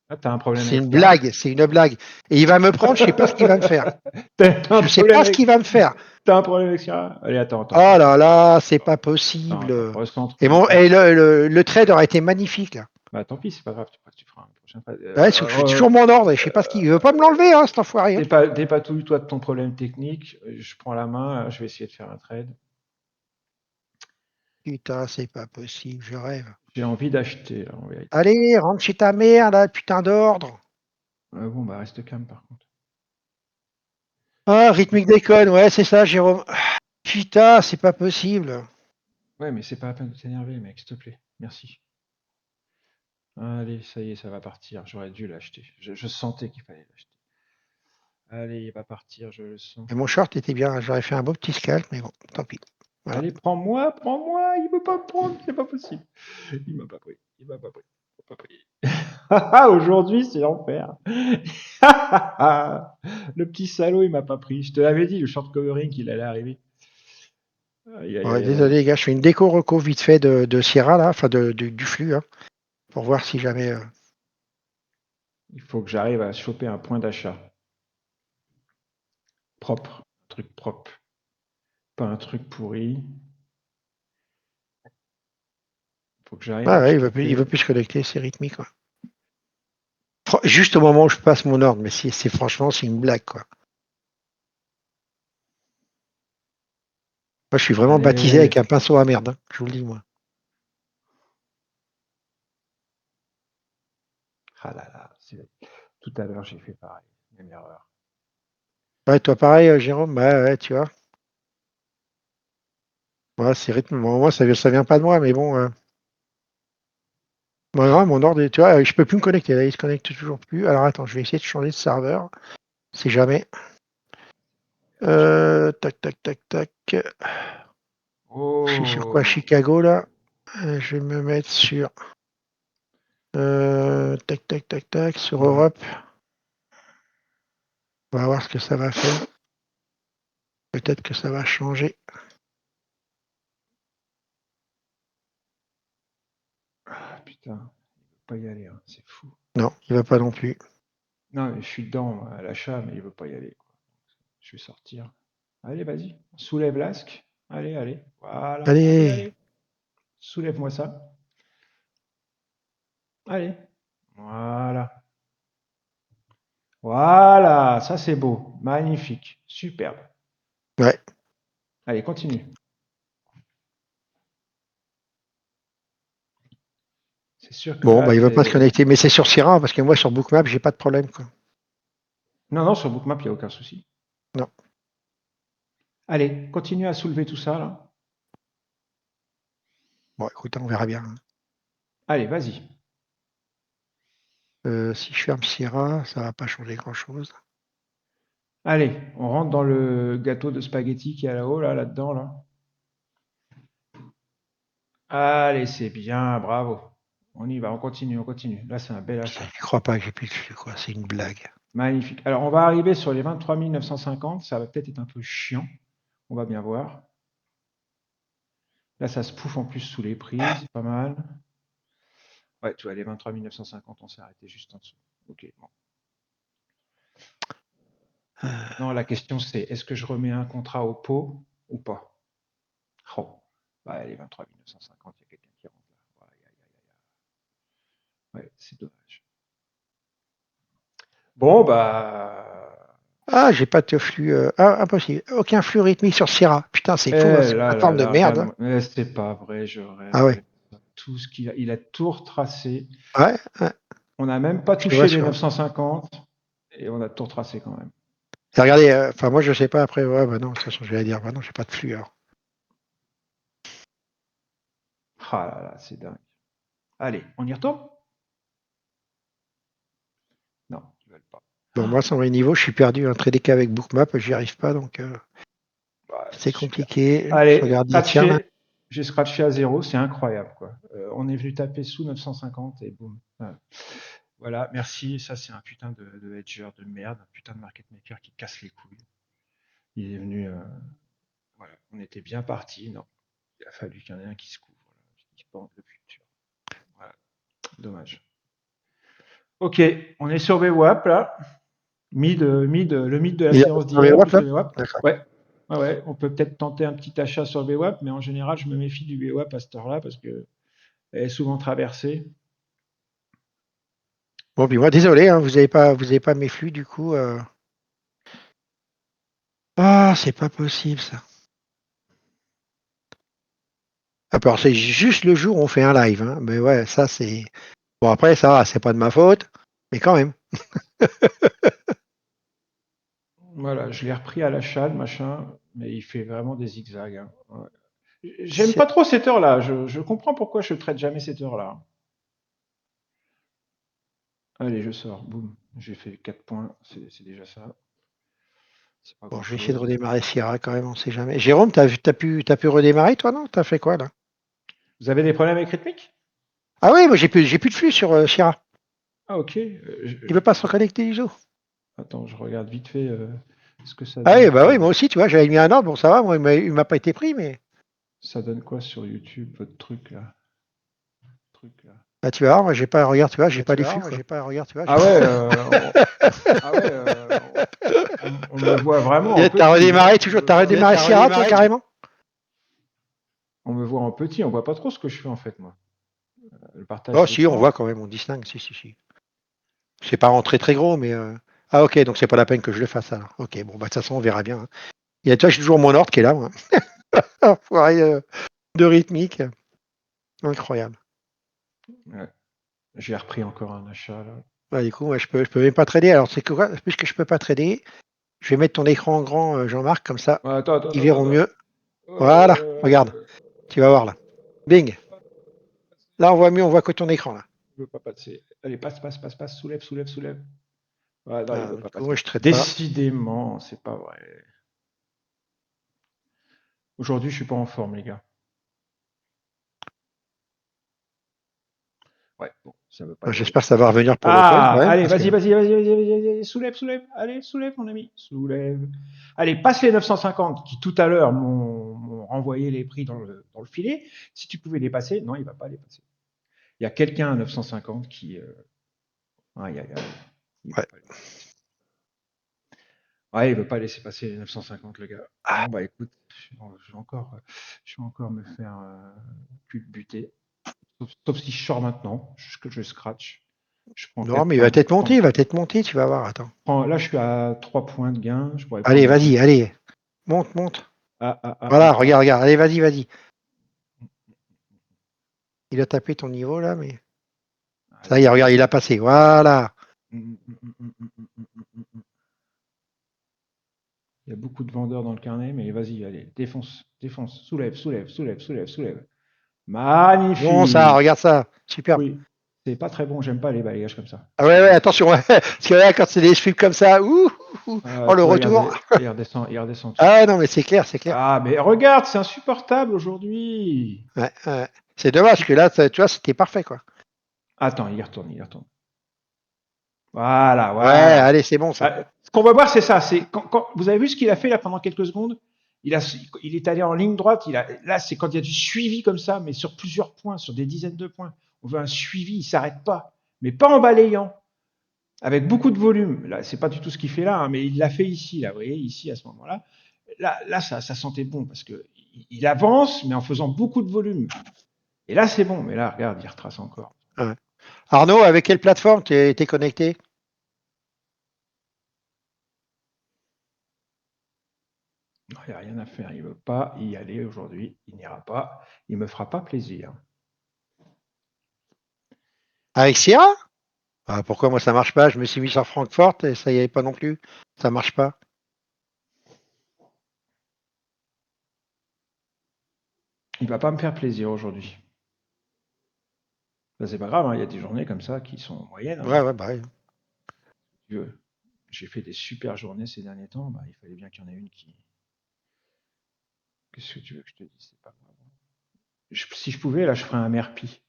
Ah, t'as un problème C'est avec une Sierra? blague, c'est une blague. Et il va me prendre, je sais pas ce qu'il va me faire. T'as un Je sais problème pas ce qu'il avec. va me faire. T'as un problème avec Sierra? Allez, Oh là là, c'est pas Attends, possible. Et, recentre-toi. mon, et le trade aurait été magnifique là. Bah, tant pis, c'est pas grave, tu feras une prochaine fois. Ouais, sauf que je fais toujours mon ordre et je sais pas ce qu'il veut pas me l'enlever, hein, cet enfoiré. Hein. Dépatouille-toi de ton problème technique. Je prends la main, je vais essayer de faire un trade. Putain, c'est pas possible, je rêve. J'ai envie d'acheter, là, en vérité. Allez, rentre chez ta mère, là, putain d'ordre. Bon, bah, reste calme, par contre. Ah, rythmique déconne, ouais, c'est ça, Jérôme. Putain, c'est pas possible. Ouais, mais c'est pas la peine de t'énerver, mec, s'il te plaît. Merci. Allez, ça y est, ça va partir. J'aurais dû l'acheter. Je sentais qu'il fallait l'acheter. Allez, il va partir, je le sens. Et mon short était bien, j'aurais fait un beau petit scalp, mais bon, tant pis. Voilà. Allez, prends-moi, il veut pas me prendre, c'est pas possible. Il m'a pas pris, il m'a pas pris, il m'a pas pris. Aujourd'hui, c'est l'enfer. Le petit salaud, il m'a pas pris. Je te l'avais dit, le short covering, il allait arriver. Aïe, aïe, Ouais, aïe, aïe. désolé les gars, je fais une déco reco vite fait de Sierra là, enfin du flux, hein, pour voir si jamais. Il faut que j'arrive à choper un point d'achat. Propre. Un truc propre. Pas un truc pourri. Il faut que j'arrive Ah à ouais, il veut choper. plus se connecter, c'est rythmique quoi. Juste au moment où je passe mon ordre, mais c'est franchement c'est une blague quoi. Moi je suis vraiment baptisé Allez. avec un pinceau à merde, hein, je vous le dis moi. Ah là là. Tout à l'heure, j'ai fait pareil. Même erreur. Ouais, toi pareil, Jérôme, bah ouais, tu vois. Ouais, c'est rythme. Bon, moi ça vient pas de moi, mais bon. Moi, mon ordre, tu vois, je peux plus me connecter. Là, il se connecte toujours plus. Alors attends, je vais essayer de changer de serveur. Si jamais. Tac. Je suis sur quoi? Oh. Chicago là. Je vais me mettre sur tac sur Ouais. Europe. On va voir ce que ça va faire. Peut-être que ça va changer. Ah, putain. Il veut pas y aller, hein. C'est fou. Non, il va pas non plus. Non, mais je suis dedans moi, à l'achat, mais il veut pas y aller, quoi. Je vais sortir. Allez, vas-y. Soulève l'asque. Allez. Voilà. Allez, Allez. Soulève-moi ça. Allez. Voilà. Voilà. Ça, c'est beau. Magnifique. Superbe. ouais. Allez, continue. C'est sûr que Bon, là, bah il veut pas se t'es. connecter, mais c'est sur Sierra parce que moi sur Bookmap j'ai pas de problème quoi. Non, non, sur Bookmap, il n'y a aucun souci. Non. Allez, continue à soulever tout ça, là. Bon, écoute, on verra bien. Allez, vas-y. Si je ferme Sierra, ça va pas changer grand chose. Allez, on rentre dans le gâteau de spaghetti qui est là-haut, là-dedans, là. Allez, c'est bien, bravo. On y va, on continue. Là, c'est un bel Putain, achat. je crois pas que j'ai plus de flux quoi. C'est une blague. Magnifique. Alors, on va arriver sur les 23 950. Ça va peut-être être un peu chiant. On va bien voir. Là, ça se pouffe en plus sous les prix. C'est pas mal. Ouais, tu vois, les 23 950, on s'est arrêté juste en dessous. Ok, bon. Maintenant, la question, c'est est-ce que je remets un contrat au pot ou pas? Oh, bah, les 23 950, il y a quelqu'un qui rentre là. Aïe, aïe, aïe, aïe. Ouais, c'est dommage. Bon, bah. Ah, j'ai pas de flux. Impossible. Aucun flux rythmique sur Sierra. Putain, c'est fou, hein, Eh c'est une là là plateforme de là, merde. Hein. regarde-moi. C'est pas vrai, je Ah rêve. ouais. Tout ce il a tout retracé. Ouais. On n'a même pas Je le vois touché les sur. 950 et on a tout retracé quand même. Et regardez, enfin moi je sais pas après. Ouais, bah non, de toute façon je vais dire, bah non, j'ai pas de flux alors. Ah là là, c'est dingue. Allez, on y retourne? Non, ils veulent pas. Bon, moi, sur mes niveaux, je suis perdu. Un trader qu'avec Bookmap, j'y arrive pas, donc Ouais, c'est super. compliqué. Je Allez, regarde les tiers, là. scratché. J'ai scratché à zéro, c'est incroyable, quoi. On est venu taper sous 950 et boum. Voilà, merci. Ça, c'est un putain de hedger de merde, un putain de market maker qui casse les couilles. Il est venu. Voilà, on était bien parti. Non, il a fallu qu'il y en ait un qui se couvre, là, qui porte le futur. Voilà, dommage. Ok, on est sur VWAP là. Le mythe de la Il y a séance sur les d'hier, watts, plus là? le VWAP. D'accord. Ouais. Ah ouais, on peut peut-être tenter un petit achat sur le VWAP, mais en général, je me méfie du VWAP à cette heure-là parce que elle est souvent traversée. Bon, puis moi, désolé, hein, vous avez pas mes flux, du coup. Ah, c'est pas possible, ça. Alors, c'est juste le jour où on fait un live, hein. Mais ouais, ça, c'est. Bon, après, ça va, c'est pas de ma faute, mais quand même. Voilà, je l'ai repris à l'achat, le machin, mais il fait vraiment des zigzags, hein. Ouais. J'aime C'est- pas trop cette heure-là. Je comprends pourquoi je traite jamais cette heure-là. Allez, je sors. Boum. J'ai fait 4 points. C'est déjà ça. C'est pas Bon, je vais essayer de grand-chose. redémarrer Sierra quand même, on sait jamais. Jérôme, t'as pu redémarrer, toi, non? T'as fait quoi, là? Vous avez des problèmes avec Rhythmic? Ah oui, moi, j'ai plus de flux sur Sierra. Ah, ok. Il veut pas se reconnecter, Iso. Attends, je regarde vite fait ce que ça Ah oui, donne. bah oui, moi aussi, tu vois, j'avais mis un ordre, bon, ça va, moi, il m'a pas été pris, mais. Ça donne quoi sur YouTube, votre truc là? Truc là. Bah, tu vas voir, moi, j'ai pas, regarde, tu vois, j'ai Bah, pas tu les vas flux, voir, moi quoi. j'ai pas. Regarde, tu vois. Ah ouais, ah ouais, on me voit vraiment en Et t'as petit, hein. redémarré, toujours, t'as redémarré Sierra, toi, carrément? On me voit en petit, on voit pas trop ce que je fais en fait, moi. Le partage Oh, si, on voit d'écran. quand même, on distingue, si, si, si. C'est pas rentré très gros, mais. Ah, ok, donc c'est pas la peine que je le fasse, alors. Ok, bon, bah, de toute façon, on verra bien, hein. Et toi, j'ai toujours mon ordre qui est là, moi. Enfoiré de rythmique. Incroyable. Ouais. J'ai repris encore un achat là. Bah, du coup, moi, je peux même pas trader. Alors, c'est quoi? Puisque je peux pas trader, je vais mettre ton écran en grand, Jean-Marc, comme ça, Ouais, attends, attends, ils attends, verront attends. mieux. Voilà, regarde, tu vas voir là. Bing. Là, on voit mieux, on voit que ton écran là. Il veut pas passer. Allez, passe, passe, passe, passe, soulève, soulève, soulève. Ouais, non, il Ah, veut du pas coup, moi, passer. je traite pas. Décidément, c'est pas vrai. Aujourd'hui, je suis pas en forme, les gars. Ouais, bon, ça veut pas y aller. J'espère que ça va revenir pour le coin quand Ah, même, allez, parce que. vas-y, vas-y, vas-y, vas-y, vas-y, vas-y, soulève, soulève. Allez, soulève, mon ami. Soulève. Allez, passe les 950 qui tout à l'heure m'ont renvoyé les prix dans le filet. Si tu pouvais les passer, non, il va pas les passer. Il y a quelqu'un à 950 qui. Aïe, aïe, aïe. Il va Ouais. pas les passer. Ouais, il veut pas laisser passer les 950, le gars. Ah, Bon, bah écoute, je vais encore me faire buter. Sauf si je sors maintenant, que je scratch. Je prends non, 4 mais il points. va peut-être monter, il va peut-être monter, tu vas voir, attends. Là, je suis à 3 points de gain. Je pourrais prendre Allez, le truc. vas-y, allez. Monte, monte. Ah, ah, ah, Voilà, ah, ah. regarde, regarde. Allez, vas-y, vas-y. Il a tapé ton niveau là, mais. Ça y est, Allez. regarde, il a passé. Voilà. Il y a beaucoup de vendeurs dans le carnet, mais vas-y, allez, défonce, défonce, soulève, soulève, soulève, soulève, soulève. Bon, ça, Magnifique. regarde ça. Superbe. Oui, c'est pas très bon, j'aime pas les balayages comme ça. Ah ouais, ouais, attention, ouais. Parce que là, quand c'est des sweeps comme ça, oh, le Tu vois, retour. regardez, il redescend tout. Ah non, mais c'est clair, c'est clair. Ah, mais regarde, c'est insupportable aujourd'hui. Ouais, ouais. C'est dommage que là, tu vois, c'était parfait, quoi. Attends, il y retourne, il y retourne. Voilà, Ouais, voilà. allez, c'est bon, ça. Ce qu'on va voir, c'est ça. C'est vous avez vu ce qu'il a fait là pendant quelques secondes. Il est allé en ligne droite. Là, c'est quand il y a du suivi comme ça, mais sur plusieurs points, sur des dizaines de points. On veut un suivi, il s'arrête pas, mais pas en balayant, avec beaucoup de volume. Là, c'est pas du tout ce qu'il fait là, hein, mais il l'a fait ici, là. Vous voyez, ici à ce moment-là. Là, ça sentait bon parce que il avance, mais en faisant beaucoup de volume. Et là, c'est bon. Mais là, regarde, il retrace encore. Ouais. Arnaud, avec quelle plateforme t'es connecté? Il n'y a rien à faire. Il veut pas y aller aujourd'hui. Il n'ira pas. Il me fera pas plaisir. Avec Sierra? Ah, pourquoi moi ça marche pas? Je me suis mis sur Francfort et ça y est pas non plus. Ça marche pas. Il va pas me faire plaisir aujourd'hui. Ben, c'est pas grave, hein, il y a des journées comme ça qui sont moyennes, hein. Ouais, ouais, bah ouais. tu veux. J'ai fait des super journées ces derniers temps, bah, il fallait bien qu'il y en ait une qui. Qu'est-ce que tu veux que je te dise? C'est pas grave. Si je pouvais, là, je ferais un merpi.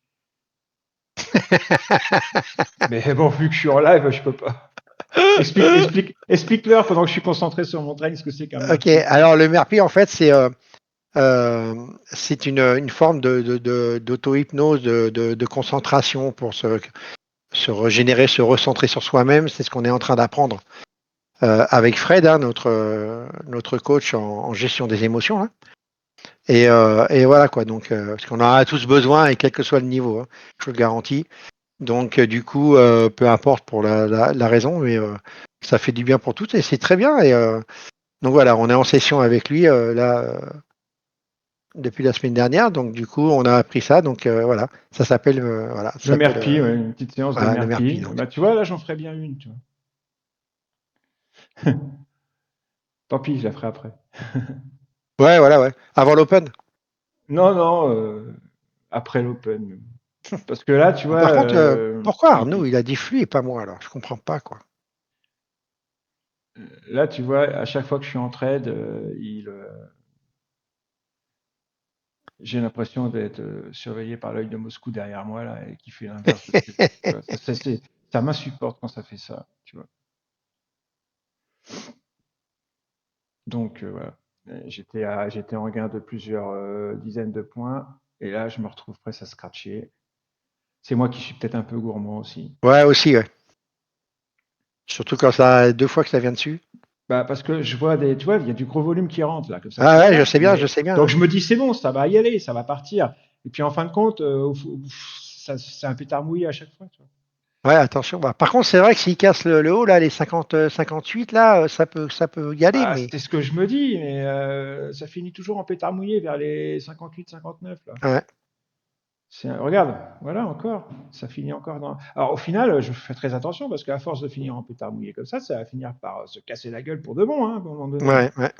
Mais bon, vu que je suis en live, je peux pas. Explique-leur pendant que je suis concentré sur mon train ce que c'est qu'un Ok, merpi. alors le merpi, en fait, c'est une forme d'auto-hypnose, de concentration pour se régénérer, se recentrer sur soi-même. C'est ce qu'on est en train d'apprendre avec Fred, hein, notre coach en gestion des émotions, hein. Et voilà quoi, donc parce qu'on en a tous besoin et quel que soit le niveau, hein, je le garantis. Donc du coup, peu importe pour la raison, mais ça fait du bien pour toutes et c'est très bien. Et donc voilà, on est en session avec lui là depuis la semaine dernière, donc du coup on a appris ça, donc voilà, ça s'appelle voilà, ça Le s'appelle merpi, ouais, une petite séance de voilà, le merpi. merpi. Donc. Bah, tu vois, là, j'en ferais bien une, tu vois. Tant pis, je la ferai après. Ouais, voilà, ouais. Avant l'Open. Non, non, après l'Open. Parce que là, tu vois, Par contre, pourquoi Arnaud il a dit flux et pas moi alors? Je comprends pas quoi. là, tu vois, à chaque fois que je suis en trade, j'ai l'impression d'être surveillé par l'œil de Moscou derrière moi là et qui fait l'inverse de ce que je fais. Tu vois. Ça m'insupporte quand ça fait ça, tu vois. Donc voilà. J'étais en gain de plusieurs dizaines de points et là, je me retrouve presque à scratcher. C'est moi qui suis peut-être un peu gourmand aussi. Ouais, aussi, ouais. Surtout quand ça a 2 fois que ça vient dessus. Bah, parce que je vois tu vois, il y a du gros volume qui rentre là, comme ça, Ah tu ouais, je vois. sais bien, je sais bien, Donc hein. je me dis c'est bon, ça va y aller, ça va partir. Et puis en fin de compte, c'est un pétard mouillé à chaque fois. Tu vois. Ouais, attention. Bah, par contre, c'est vrai que s'il casse le haut, là, les 50, 58, là, ça peut y aller, Bah, mais c'est ce que je me dis, mais ça finit toujours en pétard mouillé vers les 58, 59 là. ouais. Regarde, voilà encore, ça finit encore dans. Alors au final, je fais très attention parce qu'à force de finir en pétard mouillé comme ça va finir par se casser la gueule pour de bon, hein, à un moment donné. Ouais, ouais.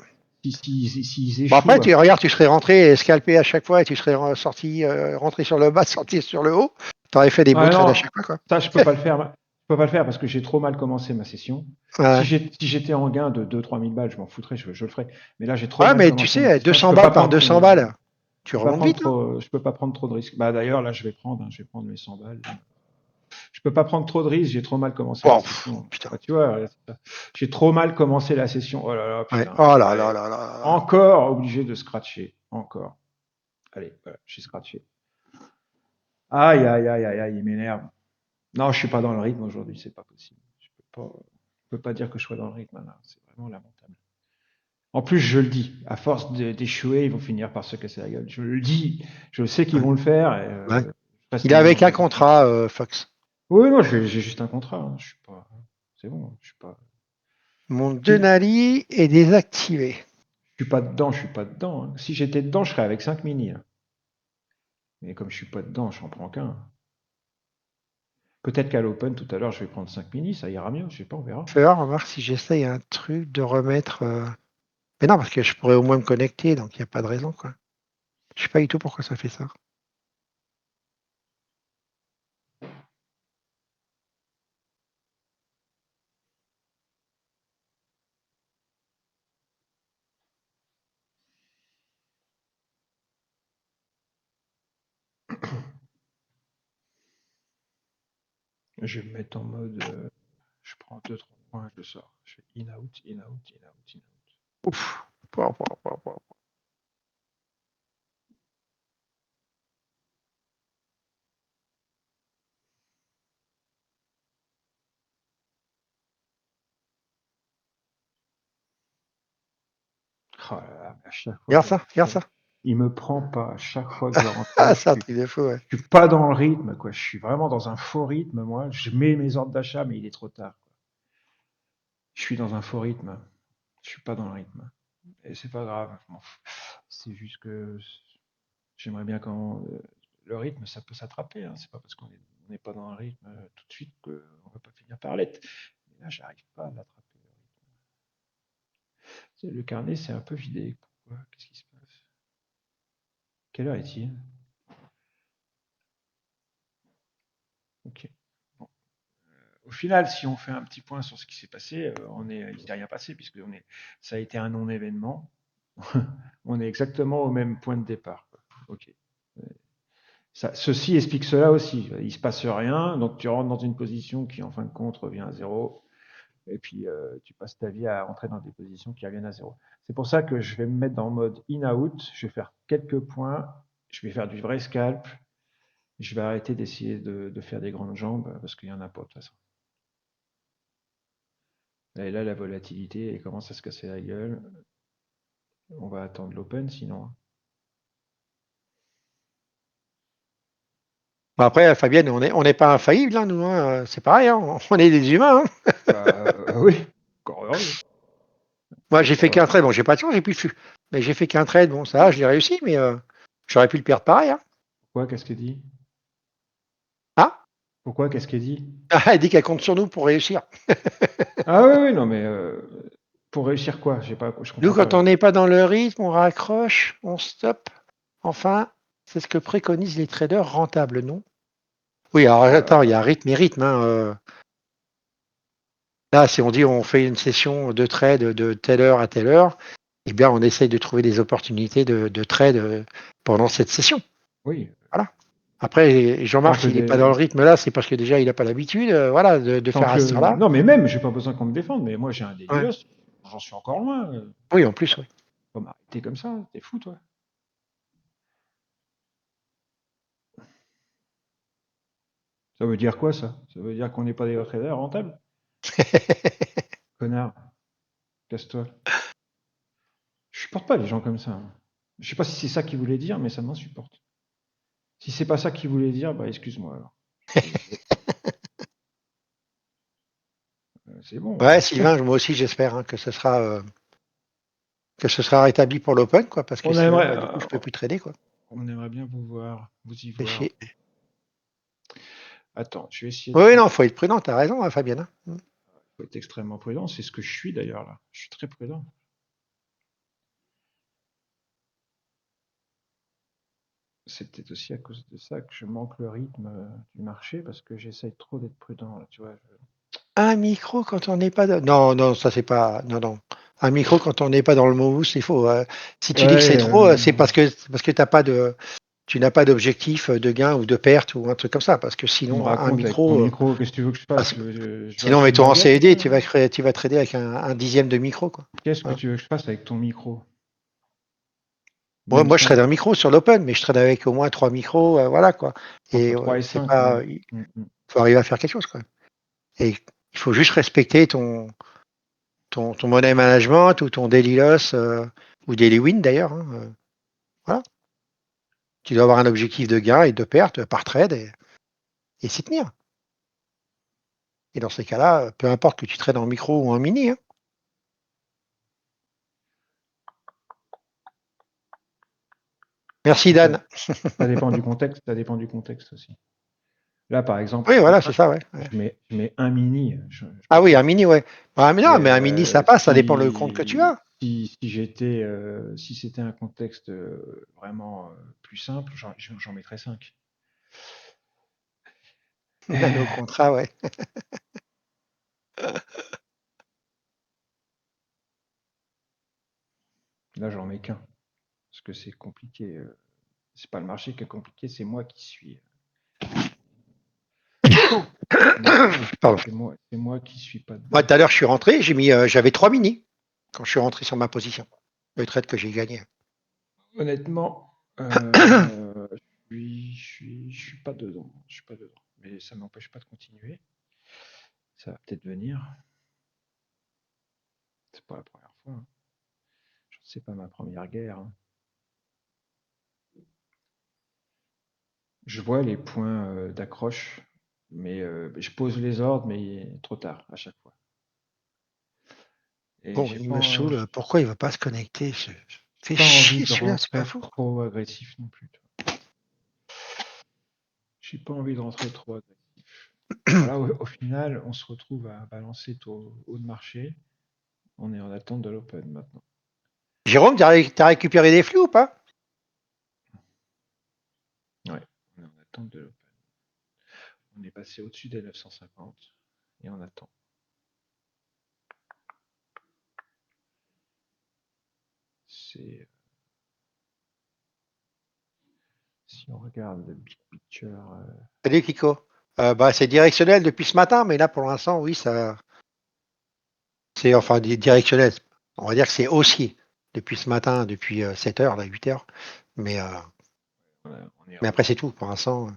S'ils Bon, après, échouent. regarde, tu serais rentré et scalpé à chaque fois et tu serais sorti, rentré sur le bas, sorti sur le haut. T'aurais fait des beaux Ah trades à non, chaque fois, quoi. ça je peux pas le faire. Je peux pas le faire parce que j'ai trop mal commencé ma session. Ouais. Si j'étais en gain de 2-3 000 balles, je m'en foutrais, je le ferais. Mais là, j'ai trop Ouais, mal mais tu commencé ma sais, session. 200 balles par 200 balles, tu remontes vite, hein. Je peux pas prendre trop de risques. Bah d'ailleurs, là, je vais prendre mes 100 balles. Je peux pas prendre trop de risques, j'ai trop mal commencé la Wow, session. putain. Bah, tu vois, j'ai trop mal commencé la session. Oh là là, Ouais. putain. Oh là là Allez, là là. encore obligé de scratcher. Encore. Allez, voilà, j'ai scratché. Aïe, aïe, aïe, aïe, aïe, il m'énerve. Non, je suis pas dans le rythme aujourd'hui, c'est pas possible. Je peux pas dire que je sois dans le rythme là. C'est vraiment lamentable. En plus, je le dis, à force d'échouer, ils vont finir par se casser la gueule. Je le dis, je sais qu'ils Ouais. vont le faire. Et, Ouais. je reste Il est quand même avec dans un un rythme. contrat, Fox. Oui, non, j'ai juste un contrat. Hein. Je suis pas. C'est bon. Je suis pas. Mon Si, Denali est désactivé. je suis pas dedans, je suis pas dedans. Hein. Si j'étais dedans, je serais avec 5 mini. Là. Mais comme je suis pas dedans, je n'en prends qu'un. Peut-être qu'à l'Open tout à l'heure, je vais prendre 5 mini, ça ira mieux. Je sais pas, on verra. Fais voir, on va voir si j'essaye un truc de remettre. Mais non, parce que je pourrais au moins me connecter, donc il n'y a pas de raison, quoi. Je sais pas du tout pourquoi ça fait ça. Je vais me mettre en mode. Je prends deux trois points, je sors. Je fais in-out, in-out, in-out, in-out. Ouf. Pouah, pouah, pouah, pouah. Oh là là, à chaque fois que Regarde je ça, regarde rentre, ça. il me prend pas. À chaque fois que je rentre Ah, là, c'est un truc de fou, ouais. je suis pas dans le rythme, quoi. Je suis vraiment dans un faux rythme, moi. Je mets mes ordres d'achat, mais il est trop tard. Quoi. Je suis dans un faux rythme. Je suis pas dans le rythme. Et c'est pas grave. Je m'en fous. C'est juste que j'aimerais bien quand le rythme, ça peut s'attraper. Hein. C'est pas parce qu'on n'est pas dans un rythme tout de suite qu'on va pas finir par l'être. Mais là, j'arrive pas à l'attraper. Le carnet, c'est un peu vidé. Pourquoi? Qu'est-ce qui se passe? Quelle heure est-il? Ok. Bon. final, si on fait un petit point sur ce qui s'est passé, il s'est rien passé puisque ça a été un non-événement. On est exactement au même point de départ, quoi. Ok. Ceci explique cela aussi. Il se passe rien, donc tu rentres dans une position qui, en fin de compte, revient à zéro, et puis tu passes ta vie à rentrer dans des positions qui reviennent à zéro. C'est pour ça que je vais me mettre dans le mode in-out. Je vais faire quelques points. Je vais faire du vrai scalp. Je vais arrêter d'essayer de faire des grandes jambes parce qu'il n'y en a pas de toute façon. Et là, la volatilité elle commence à se casser la gueule. On va attendre l'open sinon. Bon, après, Fabienne, on n'est pas infaillible, hein, nous. Hein, c'est pareil, hein, on est des humains. Hein. Oui, encore heureux. Moi, j'ai fait Encore qu'un heureux. trade. Bon, j'ai pas de chance, j'ai plus de mais j'ai fait qu'un trade. Bon, ça, je l'ai réussi, mais j'aurais pu le perdre pareil. Hein. Pourquoi? Qu'est-ce qu'elle dit? Ah, Pourquoi? Qu'est-ce qu'elle dit? elle dit qu'elle compte sur nous pour réussir. Ah oui, oui, non, mais pour réussir quoi? Je Nous, comprends quand pas. on n'est pas dans le rythme, on raccroche, on stoppe. Enfin, c'est ce que préconisent les traders rentables, non? Oui, alors attends, il y a rythme et rythme. Hein, Là, si on dit on fait une session de trade de telle heure à telle heure, eh bien, on essaye de trouver des opportunités de trade pendant cette session. Oui. Voilà. Après, Tant Jean-Marc, que s'il n'est pas dans le des- rythme là, c'est parce que déjà, il n'a pas l'habitude voilà, de tant faire à ce que là. non, mais même, j'ai pas besoin qu'on me défende. Mais moi, j'ai un Ouais. dégueulasse. J'en suis encore loin. Oui, en plus, oui. Faut m'arrêter comme ça. T'es fou, toi. Ça veut dire quoi, ça? Ça veut dire qu'on n'est pas des traders rentables? Connard, casse-toi. Je supporte pas les gens comme ça, hein. Je sais pas si c'est ça qu'il voulait dire, mais ça m'insupporte. Si c'est pas ça qu'il voulait dire, bah excuse-moi alors. C'est bon, Ouais, reste calme. Sylvain, moi aussi, j'espère hein, que ce sera rétabli pour l'Open, quoi, parce que On sinon, aimerait, bah, du coup, je peux plus trader, quoi. on aimerait bien vous voir, vous y C'est voir. chier. Attends, je vais essayer de Oui, prendre. non, faut être prudent, t'as raison, hein, Fabienne. Hein. Faut être extrêmement prudent. C'est ce que je suis d'ailleurs là. Je suis très prudent. C'est peut-être aussi à cause de ça que je manque le rythme du marché parce que j'essaye trop d'être prudent là, tu vois. Un micro quand on n'est pas dans... Non, non, ça c'est pas... Non, non. Un micro quand on n'est pas dans le mot c'est faux. Si tu dis que c'est Ouais, trop, c'est parce que tu n'as pas d'objectif de gain ou de perte ou un truc comme ça. Parce que tu me sinon, un racontes avec ton micro... micro, qu'est-ce que tu veux que je fasse? parce- Je vais sinon, acheter une mets-toi en baguette CED, là? tu vas trader avec un dixième de micro, quoi. Qu'est-ce que Voilà. tu veux que je fasse avec ton micro? Moi, Même moi, je trade sans un micro sur l'Open, mais je trade avec au moins trois micros, voilà, quoi. entre Et 3 et c'est 5, ouais. pas... faut arriver à faire quelque chose, quoi. Et il faut juste respecter ton money management ou ton daily loss ou daily win d'ailleurs. Hein, voilà. Tu dois avoir un objectif de gain et de perte par trade et s'y tenir. Et dans ces cas-là, peu importe que tu trades en micro ou en mini. Hein. Merci Ça, Dan. ça dépend du contexte, ça dépend du contexte aussi. Là, par exemple, Oui, tu voilà, vois, c'est ça, ouais. Ouais. je mets un mini. Je Ah peux oui, pas. un mini, ouais. Bah, mais non, Mais mais un mini, ça passe, ça dépend le compte que tu as. si c'était un contexte vraiment plus simple, j'en mettrais 5. Nano contrat, ouais. Là, j'en mets qu'un. Parce que c'est compliqué. C'est pas le marché qui est compliqué, c'est moi qui suis. Pardon. C'est moi qui suis pas Moi, dedans. tout à l'heure, je suis rentré, j'avais trois mini quand je suis rentré sur ma position. Le trade que j'ai gagné. Honnêtement, je suis pas dedans. Je suis pas dedans. Mais ça m'empêche pas de continuer. Ça va peut-être venir. C'est pas la première fois, hein. C'est pas ma première guerre, hein. Je vois les points d'accroche, mais je pose les ordres, mais trop tard à chaque fois. Et Bon, il me saoule. Pourquoi il ne veut pas se connecter? Fait pas envie chier de celui-là, c'est pas rentrer fou. trop agressif non plus. J'ai pas envie de rentrer trop agressif. Alors là, au final, on se retrouve à balancer haut de marché. On est en attente de l'open maintenant. Jérôme, t'as récupéré des flux ou pas? Ouais, on est en attente de l'open. On est passé au-dessus des 950. et on attend. C'est si on regarde le big picture. Salut Kiko. C'est directionnel depuis ce matin, mais là pour l'instant, oui, ça. C'est enfin directionnel. On va dire que c'est haussier depuis ce matin, depuis 7 heures, là, 8 heures. Mais, On est mais après, c'est tout. Pour l'instant,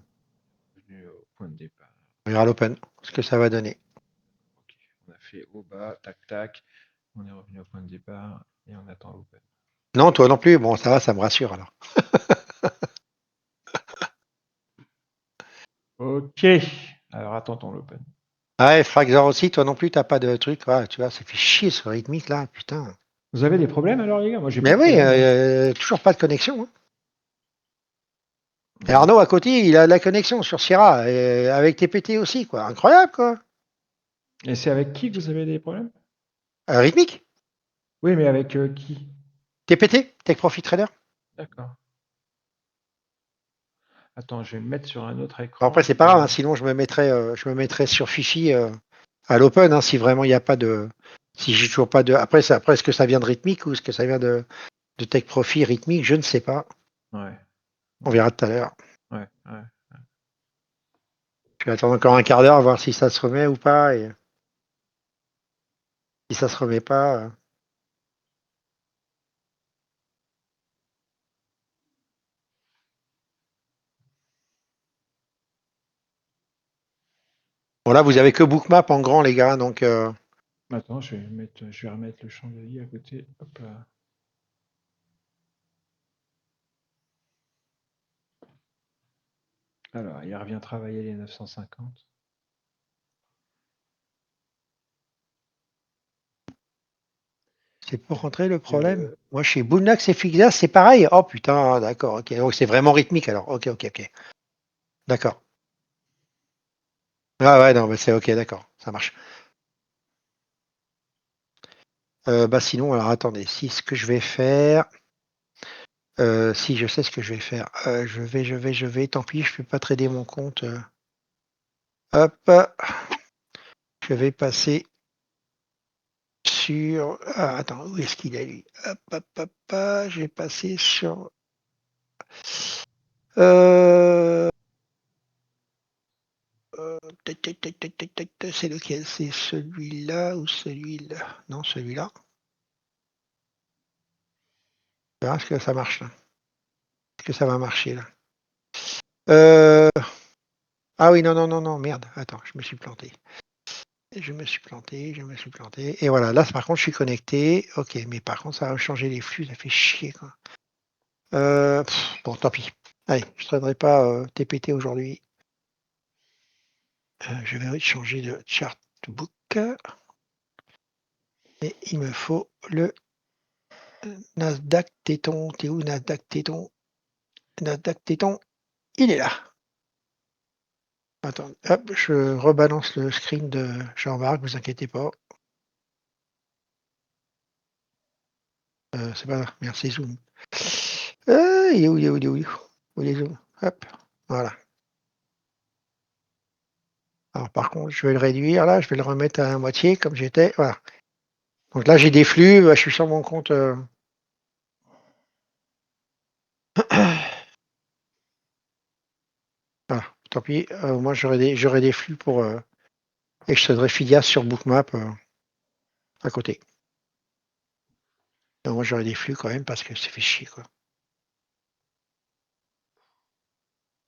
revenu au point de départ. on verra l'open, ce que ça va donner. Ok, on a fait haut bas, tac tac. On est revenu au point de départ et on attend l'open. Non, toi non plus. Bon, ça va, ça me rassure alors. Ok, alors attendons l'open. Ah ouais, Fragzor aussi, toi non plus, t'as pas de truc. Ouais, tu vois, ça fait chier ce rythmique là, putain. Vous avez des problèmes alors les gars? Moi j'ai pas Mais de oui, problème, hein. toujours pas de connexion. Hein. Et Arnaud à côté, il a de la connexion sur Sierra, et avec TPT aussi, quoi. Incroyable, quoi. Et c'est avec qui que vous avez des problèmes? Rythmique, Oui, mais avec qui? TPT, Tech Profit Trader. D'accord. Attends, je vais me mettre sur un autre Bon, après, écran c'est pas pour. grave, hein, sinon je me mettrais sur Fifi à l'open, hein, si vraiment il n'y a pas de. Si j'ai toujours pas de. Après, est-ce que ça vient de rythmique ou est-ce que ça vient de Tech Profit rythmique, je ne sais pas. Ouais, On verra tout à l'heure. ouais, ouais. Je vais attendre encore un quart d'heure, voir si ça se remet ou pas. Et si ça se remet pas. Bon, là, vous avez que Bookmap en grand, les gars, donc. Attends, je vais remettre le chandelier à côté. Hop là. Alors, il revient travailler les 950. C'est pour rentrer le problème. Moi, chez Boonax et Figlas, c'est pareil. Oh putain, d'accord, ok. Donc c'est vraiment rythmique alors. Ok, ok, ok. D'accord. Ah ouais, non, mais c'est ok, d'accord, ça marche. Sinon, alors attendez, si ce que je vais faire, si je sais ce que je vais faire, je vais, tant pis, je ne peux pas trader mon compte. Hop, je vais passer sur. Ah, attends, où est-ce qu'il est lui? Hop, hop, hop, je vais passer sur. Euh, c'est lequel? C'est celui-là ou celui-là? Non, celui-là. On verra ce que ça marche là. Est-ce que ça va marcher là? Euh, Ah oui, non, non, non, non, merde. Attends, je me suis planté. Je me suis planté, je me suis planté. Et voilà, là, par contre, je suis connecté. Ok, mais par contre, ça va changer les flux, ça fait chier, quoi. Bon, tant pis. Allez, je ne traînerai pas TPT aujourd'hui. Je vais changer de chartbook. Et il me faut le Nasdaq Téton. T'es où, Nasdaq Téton? Nasdaq Téton, il est là. Attends, hop, je rebalance le screen de Jean-Marc, vous inquiétez pas. C'est pas grave, merci Zoom. Il est où, il est où, il est où, où il est Zoom? Hop, voilà. Alors par contre, je vais le réduire là, je vais le remettre à la moitié comme j'étais. Voilà. Donc là, j'ai des flux, je suis sur mon compte. Voilà, tant pis. Moi, j'aurai des flux pour. Et je serai Filias sur Bookmap à côté. Donc moi, j'aurai des flux quand même parce que ça fait chier, quoi.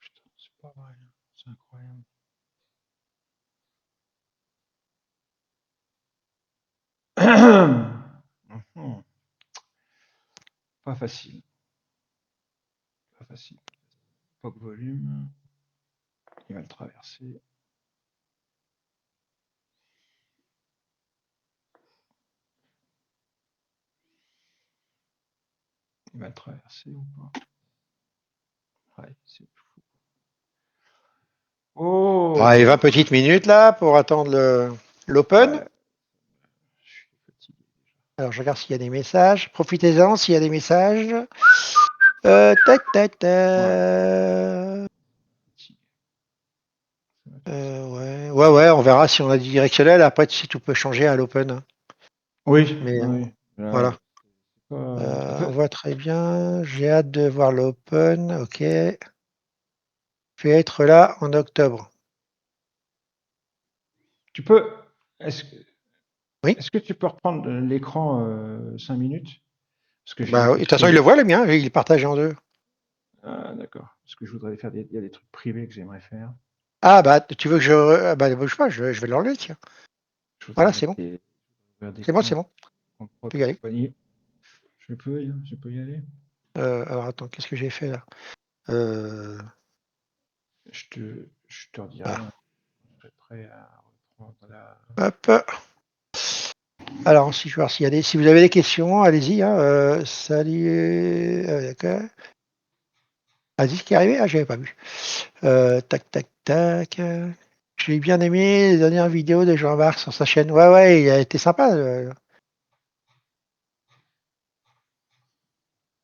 Putain, c'est pas vrai. C'est incroyable. Pas facile. Pas facile. Pas de volume. Il va le traverser. Il va le traverser ou pas? Ouais, c'est fou. Allez, Oh! 20 petites minutes là pour attendre l'open. Ouais, je suis fatigué. Alors, je regarde s'il y a des messages. Profitez-en s'il y a des messages. Tac, tac, Ouais, tac. fatigué. Ça va Ouais, on verra si on a du directionnel. Après, si tout peut changer à l'open, hein. Oui, Mais oui. Là, voilà. ça On peut- voit très bien. J'ai hâte de voir l'open. Ok. Je vais être là en octobre. tu peux. Est-ce, Oui. est-ce que tu peux reprendre l'écran 5 minutes? Parce que j'ai des Bah, oui. De trucs toute façon, il le privés. voit le mien. Il est partagé en deux. Ah, d'accord. Parce que je voudrais faire il y a des trucs privés que j'aimerais faire. Ah, bah, tu veux que bah, bouge pas, je vais l'enlever, tiens. Je voudrais Voilà, mettre c'est bon. des, ouvrir des C'est bon, c'est comptes, bon. comptes Tu peux propres y et aller. compagnie. Je peux y aller. Alors, attends, qu'est-ce que j'ai fait là? Euh, Je te redirai, ah, hein. Je serai prêt à reprendre la. hop. Alors, si je vais voir si vous avez des questions, allez-y, hein. Salut. D'accord. Aziz qui est arrivé? Ah, j'avais pas vu. Tac, tac, tac. J'ai bien aimé les dernières vidéos de Jean-Marc sur sa chaîne. Ouais, il a été sympa.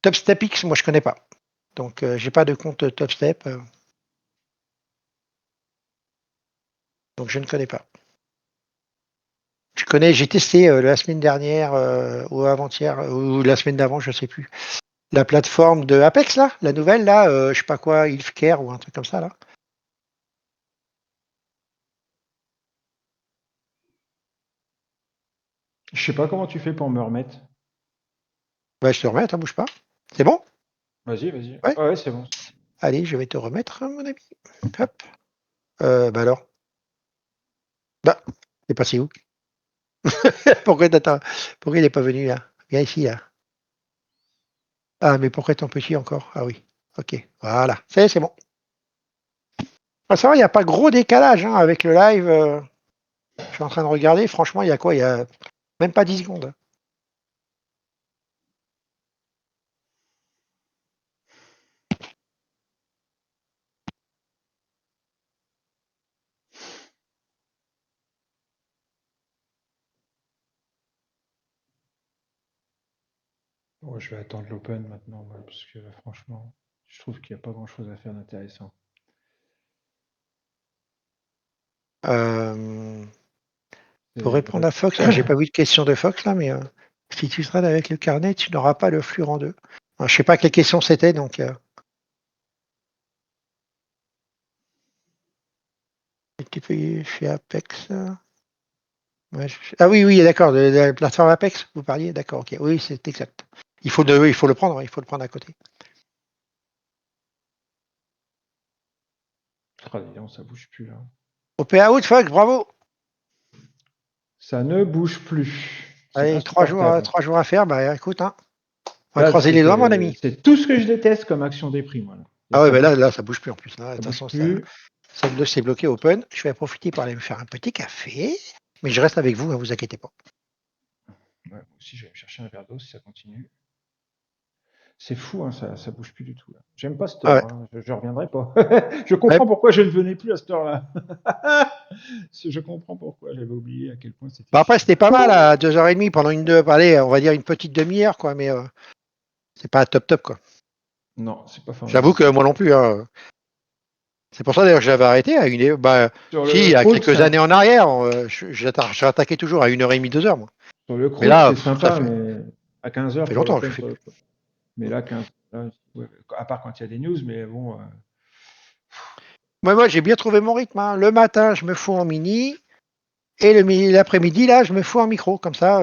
Top Step X, moi je connais pas. Donc j'ai pas de compte Top Step, donc je ne connais pas. J'ai testé la semaine dernière ou avant-hier ou la semaine d'avant, je sais plus. La plateforme de Apex là, la nouvelle là, je sais pas quoi, Healthcare ou un truc comme ça là. Je sais pas comment tu fais pour me remettre. Bah je te remets, attends, bouge pas. C'est bon? Vas-y, vas-y. Ouais. Ouais, c'est bon. Allez, je vais te remettre, mon ami. Hop. Bah alors. Bah, t'es passé où? Pourquoi t'attends? Pourquoi il est pas venu là? Viens ici là. Ah, mais pourquoi ton petit encore? Ah oui. Ok. Voilà. C'est bon. Ah, ça va, il n'y a pas gros décalage hein, avec le live. Je suis en train de regarder. Franchement, il y a quoi? Il y a même pas 10 secondes. Ouais, je vais attendre l'open maintenant, moi, parce que franchement, je trouve qu'il n'y a pas grand-chose à faire d'intéressant. Euh, pour C'est- répondre à Fox, alors j'ai pas vu de question de Fox là, mais si tu trades avec le carnet, tu n'auras pas le flux en deux. Alors, je sais pas quelle question c'était, donc tu payé chez Apex. Ouais, ah oui, d'accord, de la plateforme Apex, vous parliez, d'accord, ok, oui, c'est exact. Il faut le prendre, il faut le prendre à côté. Ah, dis donc, ça bouge plus là. OP out, Fox, bravo. Ça ne bouge plus. C'est Allez, insupportable. 3 jours à faire, bah écoute, hein, on va Là, croiser les doigts, mon ami. c'est tout ce que je déteste comme action des prix, moi. Là. Et Ah ouais, ça ben bouge, là, ça bouge plus en plus. Là. De ça toute bouge façon, plus. c'est bloqué open. Je vais en profiter pour aller me faire un petit café. Mais je reste avec vous, ne vous inquiétez pas. Ouais, moi aussi, je vais me chercher un verre d'eau si ça continue. C'est fou, hein, ça bouge plus du tout. Là. J'aime pas cette Ah heure, ouais. hein. Je reviendrai pas. Je Ouais. comprends pourquoi je ne venais plus à cette heure-là. Je comprends pourquoi. J'avais oublié à quel point c'était Bon, après, chiant. c'était pas mal à 2h30 pendant allez, on va dire une petite demi-heure, quoi. Mais c'est pas top, quoi. Non, c'est pas J'avoue formidable. que moi non plus. Hein. C'est pour ça d'ailleurs que j'avais arrêté à une. Bah, Sur si, il le y a crouch, quelques années en arrière, j'attaquais toujours à 1h30, 2h, moi. sur le Mais crouch, là, c'est ça sympa, fait, mais à 15 ça heures, fait pas la longtemps que je peine fais sur le plus. crouch. Mais là, 15, là, ouais, à part quand il y a des news, mais bon. Moi, j'ai bien trouvé mon rythme. Hein. Le matin, je me fous en mini. Et l'après-midi, là, je me fous en micro. Comme ça,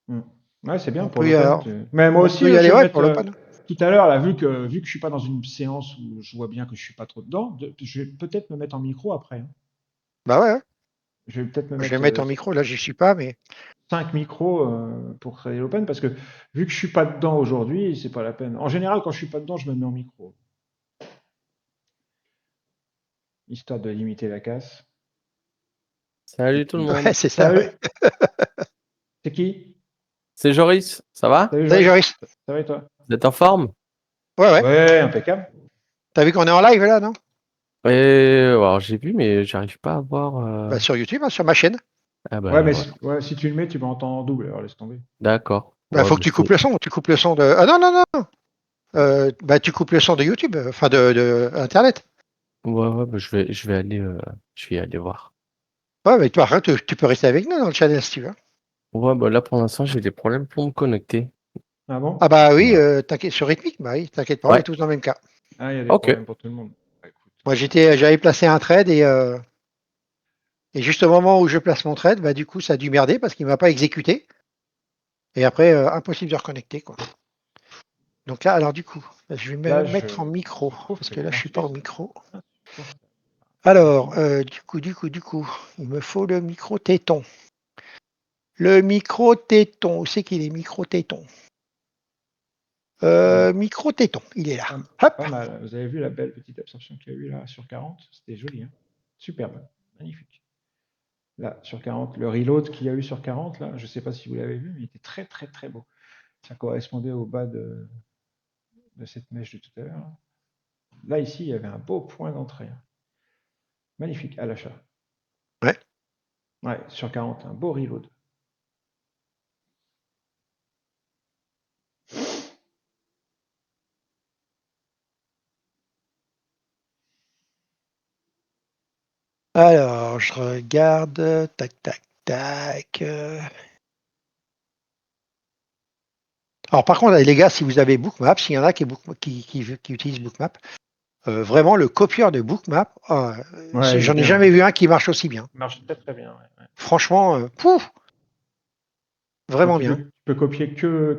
Hmm. Ouais, c'est bien on pour peut y l'open. aller, Mais moi on aussi, peut y je aller vais le ouais, mettre pour l'open. tout à l'heure, là, vu que je suis pas dans une séance où je vois bien que je suis pas trop dedans, je vais peut-être me mettre en micro après, hein. Bah ouais. Je vais peut-être me Je vais mettre mettre en micro. Là, j'y suis pas, mais 5 micros pour créer l'open parce que vu que je suis pas dedans aujourd'hui, c'est pas la peine. En général, quand je suis pas dedans, je me mets en micro, histoire de limiter la casse. Et Salut tout le puis, monde. ouais, c'est ça. Ouais. salut, c'est qui? C'est Joris, ça va? Salut Salut, Joris, Joris. ça va et toi? Vous êtes en forme? Ouais. Ouais, impeccable. T'as vu qu'on est en live là, non? Et alors j'ai vu, mais j'arrive pas à voir. Bah, sur YouTube, hein, sur ma chaîne. Ah Ouais, bah mais ouais, ouais, si tu le mets, tu vas entendre en double, alors laisse tomber. d'accord. Bah, Ouais, faut que bah, tu coupes le son. Tu coupes le son de. Ah non. Bah, tu coupes le son de YouTube. Enfin, de Internet. Ouais, bah, je vais aller voir. Ouais, mais toi, arrête, tu peux rester avec nous dans le channel si tu veux. Ouais, bah là pour l'instant j'ai des problèmes pour me connecter. Ah bon? Ah bah oui, Ouais. t'inquiète, sur Rythmique, bah oui, t'inquiète pas, on est Ouais, tous dans le même cas. Ah, il y a des ok. problèmes pour tout le monde. Bah, écoute, Moi, j'avais placé un trade et juste au moment où je place mon trade, bah du coup, ça a dû merder parce qu'il m'a pas exécuté. Et après, impossible de reconnecter, quoi. Donc là, alors du coup, bah, je vais me là, mettre en micro je trouve parce que que là, je suis pas au l'influence micro. est insupportable. Alors, du coup, il me faut le micro téton. Le micro téton, où c'est qu'il est, micro téton? Bon, Micro téton, il est là. pas, Hop. pas mal. Vous avez vu la belle petite absorption qu'il y a eu là sur 40? C'était joli, hein? Superbe, magnifique. Là, sur 40, le reload qu'il y a eu sur 40, là, je ne sais pas si vous l'avez vu, mais il était très très très beau. Ça correspondait au bas de cette mèche de tout à l'heure. Là, ici, il y avait un beau point d'entrée. Magnifique, à l'achat. Ouais. Ouais, sur 40, un beau reload. Alors, je regarde. Tac, tac, tac. Alors, par contre, les gars, si vous avez Bookmap, s'il y en a qui utilisent Bookmap, vraiment, le copieur de Bookmap, Ouais, il est j'en ai bien. jamais vu un qui marche aussi bien. Il marche très très bien. Ouais, ouais. Franchement, pouf, vraiment bien. Tu peux copier que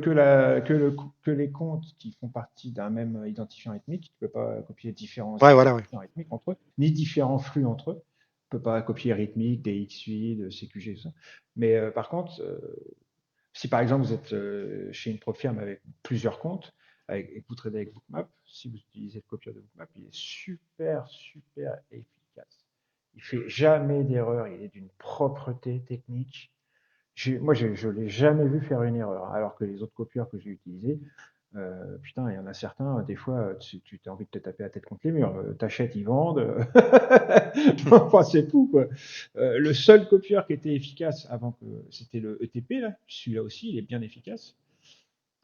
les comptes qui font partie d'un même identifiant rythmique. Tu ne peux pas copier différents Ouais, voilà, ouais. identifiants rythmiques entre eux, ni différents flux entre eux. Tu ne peux pas copier rythmique, DXUID, CQG, tout ça. Mais par contre, si par exemple vous êtes chez une propre firme avec plusieurs comptes, et que vous tradez avec Bookmap, si vous utilisez le copieur de Bookmap, il est super, super efficace. Il fait jamais d'erreur, il est d'une propreté technique. Moi, je ne l'ai jamais vu faire une erreur, hein, alors que les autres copieurs que j'ai utilisés, putain, il y en a certains, des fois, tu as envie de te taper la tête contre les murs. T'achètes, ils vendent. Enfin, c'est fou, quoi. Le seul copieur qui était efficace avant que c'était le ETP, là. Celui-là aussi, il est bien efficace.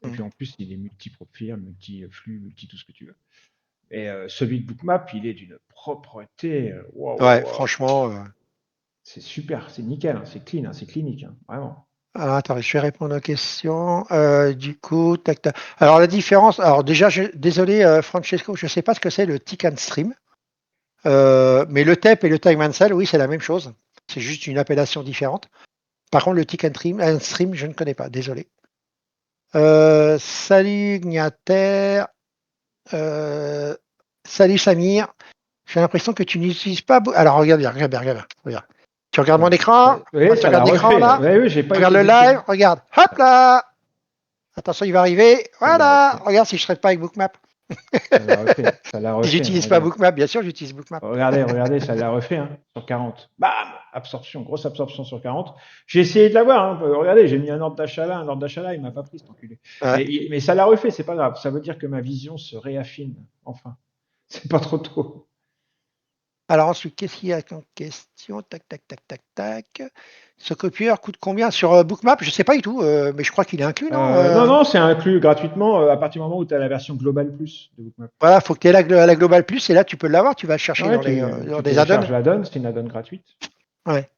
Et Mm. puis en plus, il est multi-propre multi-flux, multi tout ce que tu veux. Et celui de Bookmap, il est d'une propreté. Waouh, waouh, Ouais, waouh. franchement. C'est super, c'est nickel, hein, c'est clean, hein, c'est clinique, hein, vraiment. Alors, attends, je vais répondre aux questions. Du coup, tac, tac. Alors, la différence. Alors, déjà, désolé, Francesco, je ne sais pas ce que c'est le tick and stream. Mais le TEP et le time and sell, oui, c'est la même chose. C'est juste une appellation différente. Par contre, le tick and stream, je ne connais pas, désolé. Salut Gnater. Euh, salut Samir. J'ai l'impression que tu n'utilises pas. Alors, regarde bien, regarde. Tu regardes mon écran. Oui, Hein, tu ça l'a regardes l'écran refait. là. Oui, oui, j'ai pas Regarde été le live. déconnecté. Regarde. Hop là. Attention, il va arriver. Ça l'a Voilà. refait. Regarde si je ne traite pas avec Bookmap. Ça l'a refait. Ça l'a Si refait, hein, j'utilise pas regarde. Bookmap, bien sûr, j'utilise Bookmap. Regardez, ça l'a refait hein, sur 40. Bam! Absorption, grosse absorption sur 40. J'ai essayé de l'avoir. Hein. Regardez, j'ai mis un ordre d'achat là, il m'a pas pris cet enculé. Ouais. Mais ça l'a refait, c'est pas grave. Ça veut dire que ma vision se réaffine. Enfin, c'est pas trop tôt. Alors ensuite, qu'est-ce qu'il y a comme question? Tac, tac, tac, tac, tac. Ce copieur coûte combien sur Bookmap? Je sais pas du tout, mais je crois qu'il est inclus, non? Non, non, c'est inclus gratuitement à partir du moment où tu as la version Global Plus de Bookmap. Voilà, faut que tu aies la Global Plus et là tu peux l'avoir, tu vas le chercher Ouais, dans tu des add-ons. télécharges la donne, c'est une add-on gratuite. Ouais.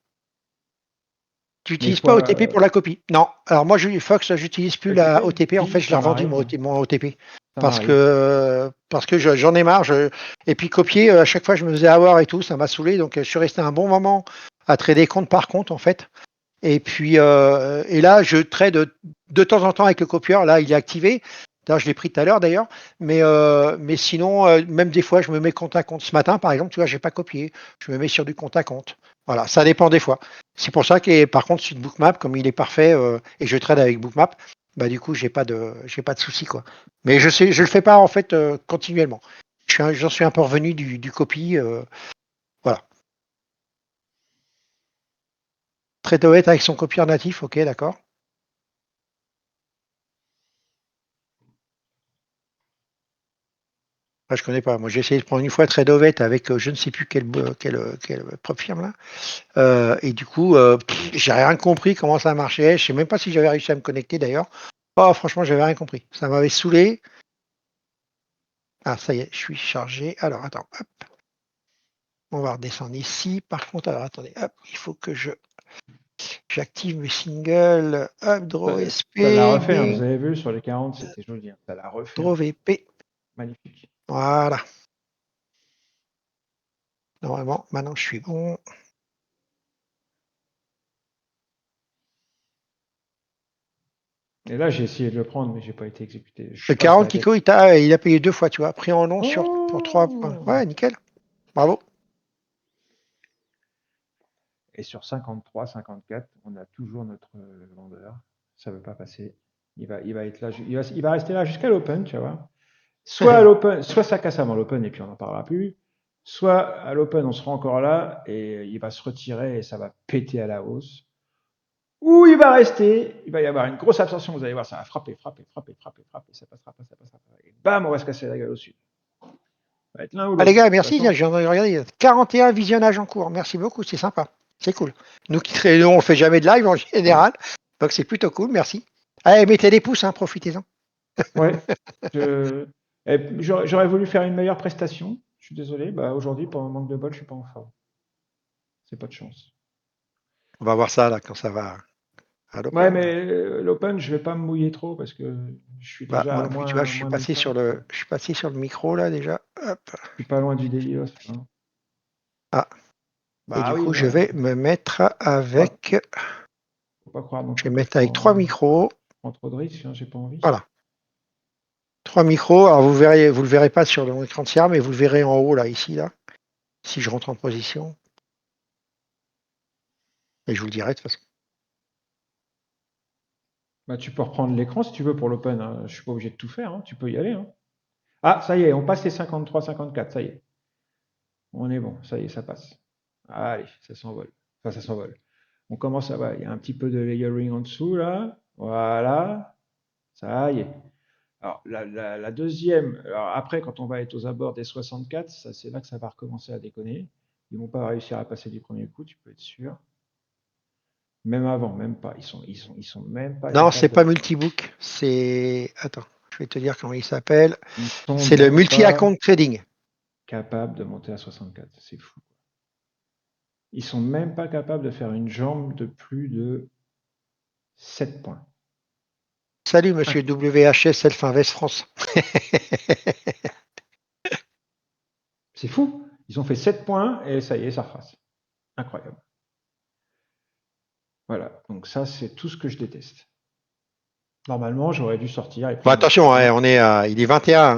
Tu Mais n'utilises pas quoi, OTP pour la copie? Non. Alors moi, Fox, j'utilise plus la OTP, OTP. En fait, si, je l'ai ça revendu m'arrive. mon OTP Ça parce m'arrive. que j'en ai marre. Et puis copier, à chaque fois, je me faisais avoir et tout, ça m'a saoulé. Donc, je suis resté un bon moment à trader compte par compte, en fait. Et puis, et là, je trade de temps en temps avec le copieur. Là, il est activé. D'ailleurs, je l'ai pris tout à l'heure, d'ailleurs. Mais sinon, même des fois, je me mets compte à compte. Ce matin, par exemple, tu vois, j'ai pas copié. Je me mets sur du compte à compte. Voilà, ça dépend des fois. C'est pour ça que, par contre, sur Bookmap, comme il est parfait et je trade avec Bookmap, bah du coup, j'ai pas de souci quoi. Mais je le fais pas en fait continuellement. J'en suis un peu revenu du copy. Voilà. Tradeowet avec son copieur natif, ok, d'accord. Ah, je connais pas. Moi, j'ai essayé de prendre une fois Tradeowet avec je ne sais plus quelle propre firme là. Et du coup, j'ai rien compris comment ça marchait. Je sais même pas si j'avais réussi à me connecter d'ailleurs. Oh, franchement, j'avais rien compris. Ça m'avait saoulé. Ah, ça y est, je suis chargé. Alors, attends. Hop. On va redescendre ici. Par contre, alors attendez, hop, il faut que j'active mes singles. Hop, draw SP, Ça l'a refait, hein, bing, vous avez vu, sur les 40, c'était joli. Hein, ça l'a refait. draw Hein, VP. magnifique. Voilà. Normalement, maintenant je suis bon. Et là, j'ai essayé de le prendre, mais j'ai pas été exécuté. Je Le sais pas, ça 40 a été. Kiko, il a payé 2 fois, tu vois. Pris en long pour 3 points. Oh Ouais, nickel. Bravo. Et sur 53, 54, on a toujours notre vendeur. Ça veut pas passer. Il va être là, il va rester là jusqu'à l'open, tu vois. Soit à l'open, soit ça casse avant l'open et puis on n'en parlera plus. Soit à l'open, on sera encore là et il va se retirer et ça va péter à la hausse. Ou il va rester, il va y avoir une grosse absorption, vous allez voir, ça va frapper, frapper, frapper, frapper, frapper, ça passera pas, ça passera pas. Et bam, on va se casser la gueule au sud. Ça va être l'un ou Ah les l'autre. De gars, toute merci. façon, J'ai envie de regarder. 41 visionnages en cours. Merci beaucoup, c'est sympa. C'est cool. Nous qui traînons, on fait jamais de live en général. Donc c'est plutôt cool, merci. Allez, mettez des pouces, hein, profitez-en. ouais. Je- J'aurais voulu faire une meilleure prestation. Je suis désolé. Bah, aujourd'hui, pour un manque de bol, je suis pas en forme. C'est pas de chance. On va voir ça là quand ça va à Ouais, l'open. mais l'open, je vais pas me mouiller trop parce que je suis Bah, déjà moi à non plus, tu vois, moins 1005. je suis passé sur le micro là déjà. Hop. Je suis pas loin du Delios. Hein. Ah. Et Bah du oui, coup, je bah, vais me mettre ouais, avec. faut pas croire non Je vais plus me que je mettre avec 3 micros. prends trop de risques. Hein, j'ai pas envie. Voilà. 3 micros. Alors vous le verrez pas sur mon écran de tiers, mais vous le verrez en haut là, ici là. Si je rentre en position. Et je vous le dirai de toute façon. Bah, tu peux reprendre l'écran si tu veux pour l'open. Hein. Je suis pas obligé de tout faire. Hein. Tu peux y aller. Hein. Ah, ça y est, on passe les 53, 54. Ça y est, on est bon. Ça y est, ça passe. Allez, ça s'envole. Enfin, ça s'envole. On commence à voir. Il y a un petit peu de layering en dessous là. Voilà. Ça y est. Alors, la deuxième, alors après, quand on va être aux abords des 64, ça, c'est là que ça va recommencer à déconner. Ils vont pas réussir à passer du premier coup, tu peux être sûr. Même avant, même pas. Ils sont même pas Non, c'est capables de pas passer. multibook. C'est. Attends, je vais te dire comment il s'appelle. Ils sont C'est le même pas multi-account trading. capables de monter à 64. C'est fou. Ils sont même pas capables de faire une jambe de plus de 7 points. Salut monsieur WHS Self Invest France. C'est fou. Ils ont fait 7 points et ça y est, ça retrace. Incroyable. Voilà. Donc ça, c'est tout ce que je déteste. Normalement, j'aurais dû sortir et Bon, prendre attention, l'option. hein, il est 21.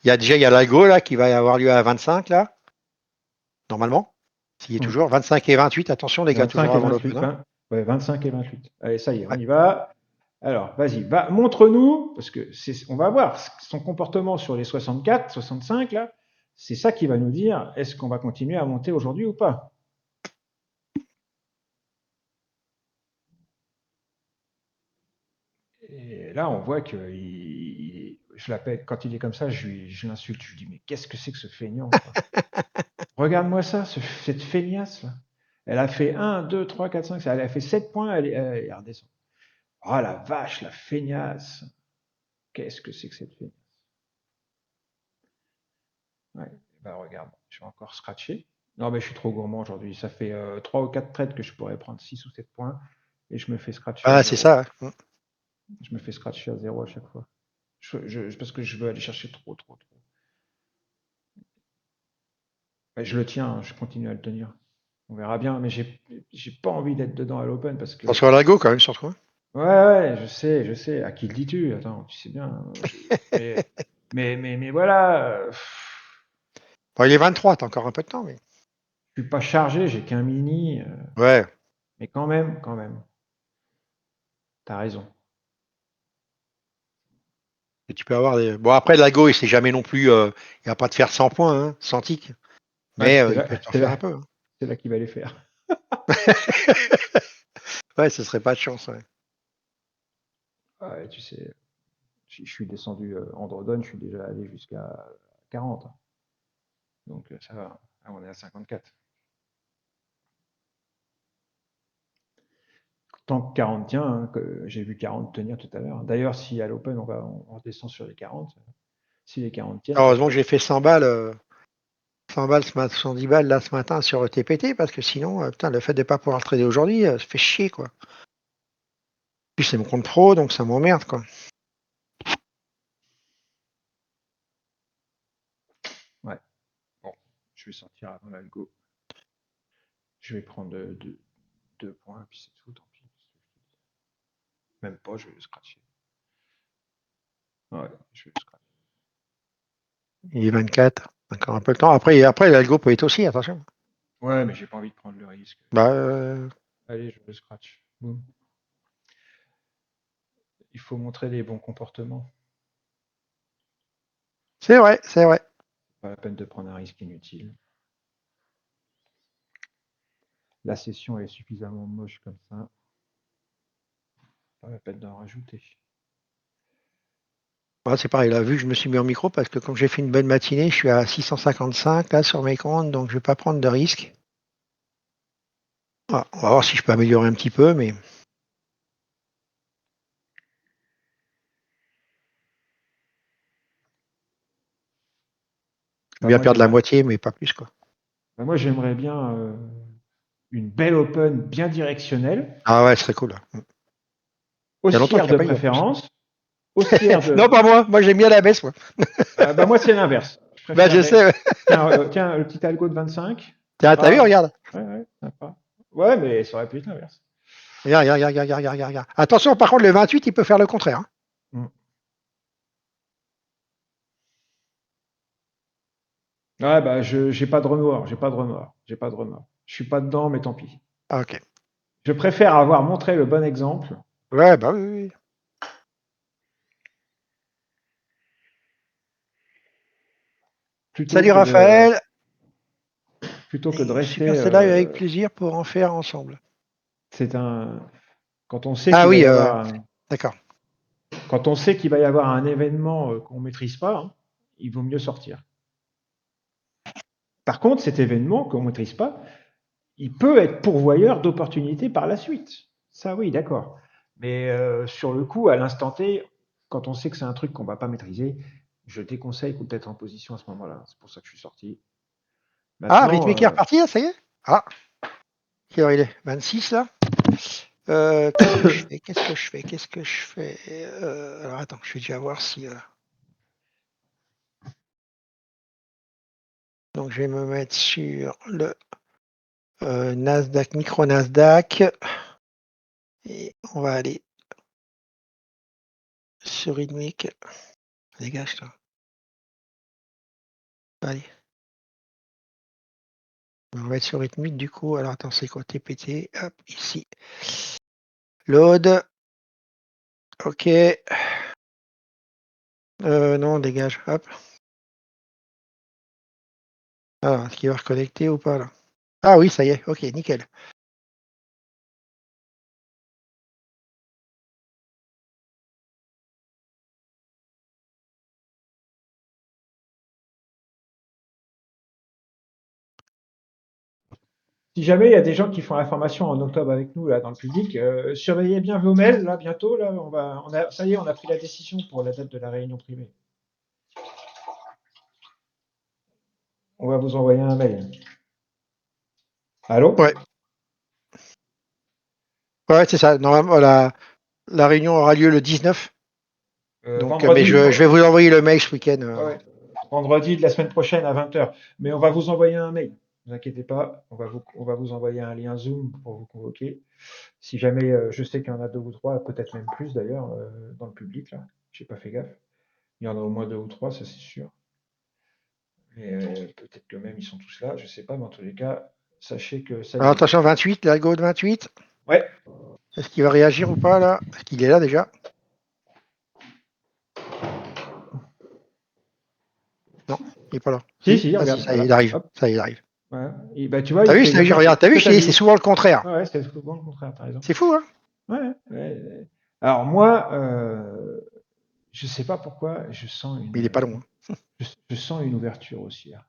Il y a l'algo là qui va avoir lieu à 25 là, normalement. S'il est Hmm. toujours 25 et 28. Attention les gars, toujours 25 et avant 28, l'open. Hein. ouais, 25 et 28. Allez, ça y est, on Ouais. y va. Alors, vas-y, montre-nous, parce que on va voir son comportement sur les 64, 65, là, c'est ça qui va nous dire est-ce qu'on va continuer à monter aujourd'hui ou pas. Et là, on voit que je l'appelle, quand il est comme ça, je l'insulte, je lui dis mais qu'est-ce que c'est que ce feignant, quoi. Regarde-moi ça, cette feignasse, là. Elle a fait 1, 2, 3, 4, 5, elle a fait 7 points, elle redescend. Oh la vache, la feignasse. Qu'est-ce que c'est que cette feignasse? Ouais, bah regarde, je vais encore scratcher. Non, mais je suis trop gourmand aujourd'hui. Ça fait 3 ou 4 trades que je pourrais prendre 6 ou 7 points et je me fais scratcher à Ah, c'est zéro. ça. Hein. Je me fais scratcher à zéro à chaque fois. Parce que je veux aller chercher trop, trop, trop. Ouais, je le tiens, hein, je continue à le tenir. On verra bien, mais j'ai pas envie d'être dedans à l'open parce que. Attention à l'algo quand même, surtout. Hein. Ouais, ouais, je sais, je sais. À qui le dis-tu? Attends, tu sais bien. Mais voilà. Bon, il est 23, t'as encore un peu de temps, mais. Je suis pas chargé, j'ai qu'un mini. Ouais. Mais quand même. T'as raison. Et tu peux avoir des. Bon, après, l'algo, il sait jamais non plus. Il va pas te faire 100 points, hein, 100 ticks. Ouais, Mais il peut t'en faire un peu. Hein. c'est là qu'il va les faire. Ouais, ce serait pas de chance. Ouais. Ouais, tu sais, je suis descendu en Dordogne, je suis déjà allé jusqu'à 40. Hein. Donc ça va. Ah, on est à 54. Tant que 40 tient, hein, que j'ai vu 40 tenir tout à l'heure. D'ailleurs, si à l'Open on redescend sur les 40, si les 40 tiennent, ça Heureusement que peut j'ai être. fait 100 balles. 100 balles, 110 balles là ce matin sur ETPT, parce que sinon, putain, le fait de ne pas pouvoir trader aujourd'hui, ça fait chier, quoi. Puis c'est mon compte pro, donc ça m'emmerde, quoi. Ouais. Bon, je vais sortir avant l'algo. Je vais prendre 2 points, puis c'est tout, tant pis. Même pas, je vais le scratcher. Ouais, je vais le scratcher. Il est 24, encore un peu le temps. Après l'algo peut être aussi, attention. Ouais, mais j'ai pas envie de prendre le risque. Bah, Allez, je le scratch. Boum. Il faut montrer les bons comportements. c'est vrai, c'est vrai. Pas la peine de prendre un risque inutile. La session est suffisamment moche comme ça. Pas la peine d'en rajouter. Ouais, c'est pareil, là, vu que je me suis mis en micro, parce que comme j'ai fait une bonne matinée, je suis à 655 là sur mes comptes, donc je vais pas prendre de risque. Ah, on va voir si je peux améliorer un petit peu, mais Bah, bien moi, perdre la j'aimerais moitié, mais pas plus, quoi. bah, moi, j'aimerais bien une belle open bien directionnelle, Ah ouais, ce serait cool. Il y a longtemps qu'il haussière n'y a de pas eu en plus. préférence. Haussière Non, de. pas moi. Moi, j'aime bien la baisse, moi. Bah, moi, c'est l'inverse. Je Bah, préfère je sais. Ouais. tiens, le petit algo de 25. T'as vu, Sympa. regarde. Ouais, ouais, sympa. Ouais, mais ça aurait pu être l'inverse. Regarde. Attention, par contre, le 28, il peut faire le contraire, hein. Mm. Ouais, bah, j'ai pas de remords. J'ai pas de remords. J'ai pas de remords. Je suis pas dedans, mais tant pis. Ah, ok. Je préfère avoir montré le bon exemple Ouais, bah oui. plutôt Salut, que de, Raphaël. plutôt que de Super rester. ce live avec plaisir pour en faire ensemble. C'est un. Quand on sait Ah qu'il va oui, y avoir d'accord. quand on sait qu'il va y avoir un événement qu'on maîtrise pas, hein, il vaut mieux sortir. Par contre, cet événement qu'on maîtrise pas, il peut être pourvoyeur d'opportunités par la suite. Ça, oui, d'accord. Mais sur le coup, à l'instant T, quand on sait que c'est un truc qu'on va pas maîtriser, je déconseille d'être en position à ce moment-là. C'est pour ça que je suis sorti. Ah, Maintenant, rythmique est reparti, là, ça y est. Ah, quelle heure il est 26, là. Qu'est-ce que je fais alors, attends, je vais déjà voir si... Donc, je vais me mettre sur le Nasdaq, micro Nasdaq. Et on va aller sur rythmique. Dégage, toi. Allez. On va être sur rythmique, du coup. Alors, attends, c'est quoi TPT? Hop, ici. Load. OK. Non, dégage. Hop. Alors, est-ce qu'il va reconnecter ou pas, là? Ah oui, ça y est. OK, nickel. si jamais il y a des gens qui font la formation en octobre avec nous là dans le public, surveillez bien vos mails. Là, bientôt, là, ça y est, on a pris la décision pour la date de la réunion privée. On va vous envoyer un mail. Allô? Ouais. Ouais, c'est ça. Normalement, la réunion aura lieu le 19. Donc, mais Vendredi. je vais vous envoyer le mail ce week-end. Ouais. Vendredi de la semaine prochaine à 20h. Mais on va vous envoyer un mail. Ne vous inquiétez pas, on va vous envoyer un lien Zoom pour vous convoquer. Si jamais, je sais qu'il y en a 2 ou 3, peut-être même plus d'ailleurs, dans le public là. J'ai pas fait gaffe. Il y en a au moins 2 ou 3, ça c'est sûr. Et peut-être que même ils sont tous là, je sais pas, mais en tous les cas, sachez que ça y Alors, est. attention, 28, l'algo de 28. Ouais. Est-ce qu'il va réagir ou pas, là? Est-ce qu'il est là déjà? Non, il n'est pas là. Si, Si? si, Ah si, regarde, ça y est, voilà. il arrive. Hop. Ça y est, il arrive. Voilà. Et bah, tu vois, il fait exactement T'as ce vu, que tu as c'est dit. souvent le contraire. Ouais, c'est souvent le contraire, t'as raison. C'est fou, hein? Ouais, ouais. Alors moi, je sais pas pourquoi, Mais il est pas long, hein. je sens une ouverture haussière.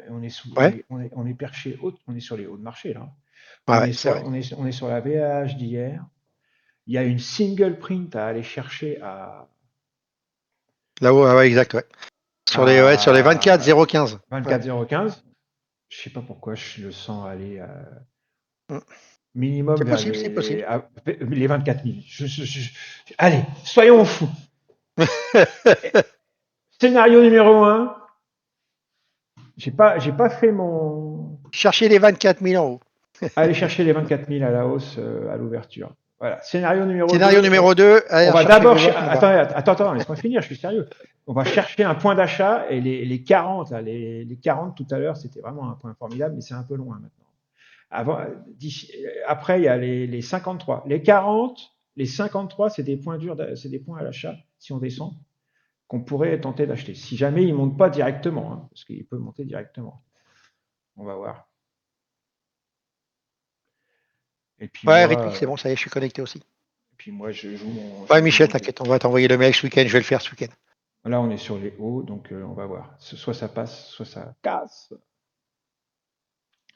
On est, Ouais? on est perché haut, on est sur les hauts de marché là. Ouais, c'est vrai. On est sur la VAH d'hier. Il y a une single print à aller chercher Là-haut, ouais, exact, ouais. Sur les à 24 015. Ouais. 24,015. Je sais pas pourquoi je le sens aller Mm. minimum C'est vers possible, c'est possible. les 24 000. Allez, soyons fous. Scénario numéro un. J'ai pas fait mon. Cherchez les 24 000 en haut. Aller chercher les 24 000 à la hausse à l'ouverture. Voilà. Scénario numéro Scénario 2. numéro 2, On allez va chercher d'abord. les autres en bas. Attends, laisse-moi finir, je suis sérieux. On va chercher un point d'achat et les 40, là, les 40 tout à l'heure, c'était vraiment un point formidable, mais c'est un peu loin maintenant. Après, il y a les 53. Les 40, les 53, c'est des points durs, c'est des points à l'achat, si on descend, qu'on pourrait tenter d'acheter. Si jamais il ne monte pas directement, hein, parce qu'il peut monter directement. On va voir. Et puis Ouais, moi, rythmique, c'est bon, ça y est, je suis connecté aussi. je joue mon. Ouais, Michel, t'inquiète, on va t'envoyer le mail ce week-end, je vais le faire ce week-end. Là, on est sur les hauts, donc on va voir. Soit ça passe, soit ça casse.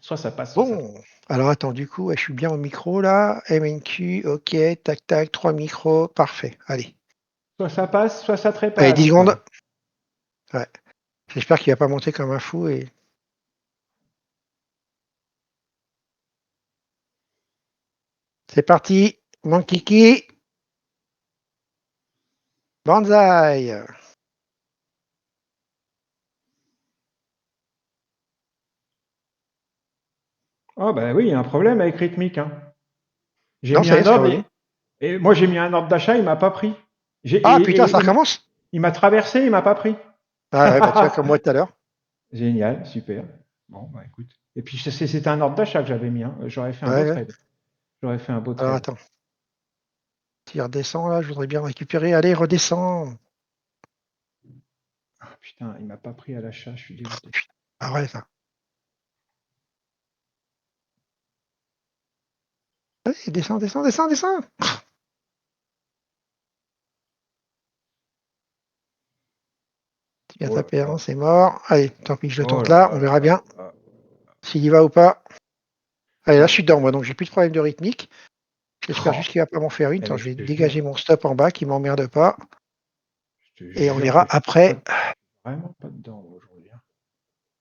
Soit ça passe, soit ça. Bon, alors attends, du coup, ouais, je suis bien au micro là. MNQ, ok, tac, tac, 3 micros, parfait. Allez. Soit ça passe, soit ça Allez, 10 trépasse. secondes. Ouais. J'espère qu'il va pas monter comme un fou et. C'est parti, mon kiki. Banzai. Oh, bah oui, il y a un problème avec Rythmique. Hein. J'ai Non, mis ça y est, un c'est ordre revenu. et moi j'ai mis un ordre d'achat, il m'a pas pris. Ah putain, ça Il recommence? m'a traversé, il m'a pas pris. Ah ouais, bah tu vois, comme moi tout à l'heure. Génial, super. Bon, bah écoute. Et puis c'était un ordre d'achat que j'avais mis. Hein. J'aurais fait un beau Ouais, ouais. trade. J'aurais fait un beau Alors trade. attends. Si redescend là, je voudrais bien récupérer. Allez, redescends. Ah, putain, il m'a pas pris à l'achat, je suis dégoûté. Ah ouais, ça. Allez, descends, descends, descends, descends. Tu viens Oh là taper là. un, c'est mort. Allez, tant pis, je le Oh tente là là, on là verra là bien là. s'il y va ou pas. Allez, là, je Ouais, suis dedans, moi, donc j'ai plus de problème de rythmique. J'espère oh, juste qu'il va pas m'en faire une. Attends, eh, je je vais te jure, dégager mon stop en bas, qui m'emmerde pas. je te Et on jure ira que je suis après. vraiment pas dedans aujourd'hui.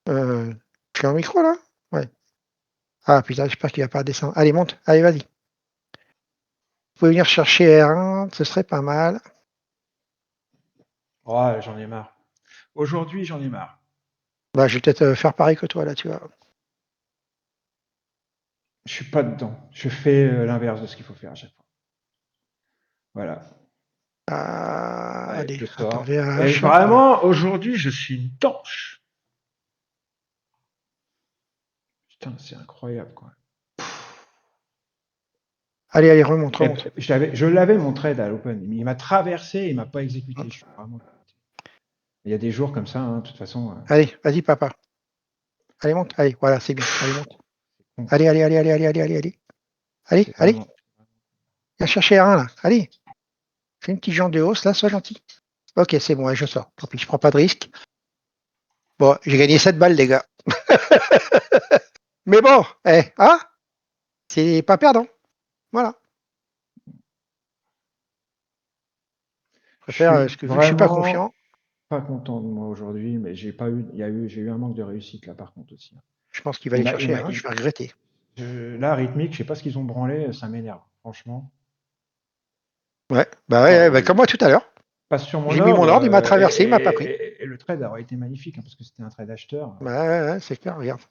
Hein. Je suis en micro là? Ouais. Ah putain, j'espère qu'il va pas descendre. Allez, monte. Allez, vas-y. Vous pouvez venir chercher R1, ce serait pas mal. Oh, j'en ai marre. Aujourd'hui, j'en ai marre. Bah, je vais peut-être faire pareil que toi là, tu vois. Je suis pas dedans. Je fais l'inverse de ce qu'il faut faire à chaque fois. Voilà. Ah, Allez, allez, je attends, sors. Et VH. Voilà. vraiment, aujourd'hui, je suis une torche. Putain, c'est incroyable, quoi. Allez, allez, remonte, remonte. Je l'avais mon trade à l'open. Il m'a traversé, il m'a pas exécuté. Je suis vraiment. Il y a des jours comme ça, hein, de toute façon. Allez, vas-y, papa. Allez, monte. Allez, voilà, c'est bien. Allez, monte. Bon, Allez, allez, allez, allez, allez, allez, allez, allez. Allez, c'est allez. vraiment. Viens chercher R1 là. Allez. Fais une petite jambe de hausse là, sois gentil. Ok, c'est bon, allez, je sors. Tant pis, je prends pas de risque. Bon, j'ai gagné 7 balles, les gars. Mais bon, hein, c'est pas perdant. Voilà. Je Je préfère, suis parce que vu que je suis pas vraiment confiant, pas content de moi aujourd'hui, mais j'ai pas eu, j'ai eu un manque de réussite là par contre aussi. Hein. je pense qu'il va aller Il chercher m'a, R1, je vais regretter. là, rythmique, je sais pas ce qu'ils ont branlé, ça m'énerve, franchement. Ouais, bah ouais, ouais, Bon, bah comme moi tout à l'heure. passe sur mon J'ai mis mon ordre ordre, il m'a traversé, il m'a pas pris. et le trade aurait été magnifique hein, parce que c'était un trade acheteur. Bah ouais, ouais, c'est clair, regarde.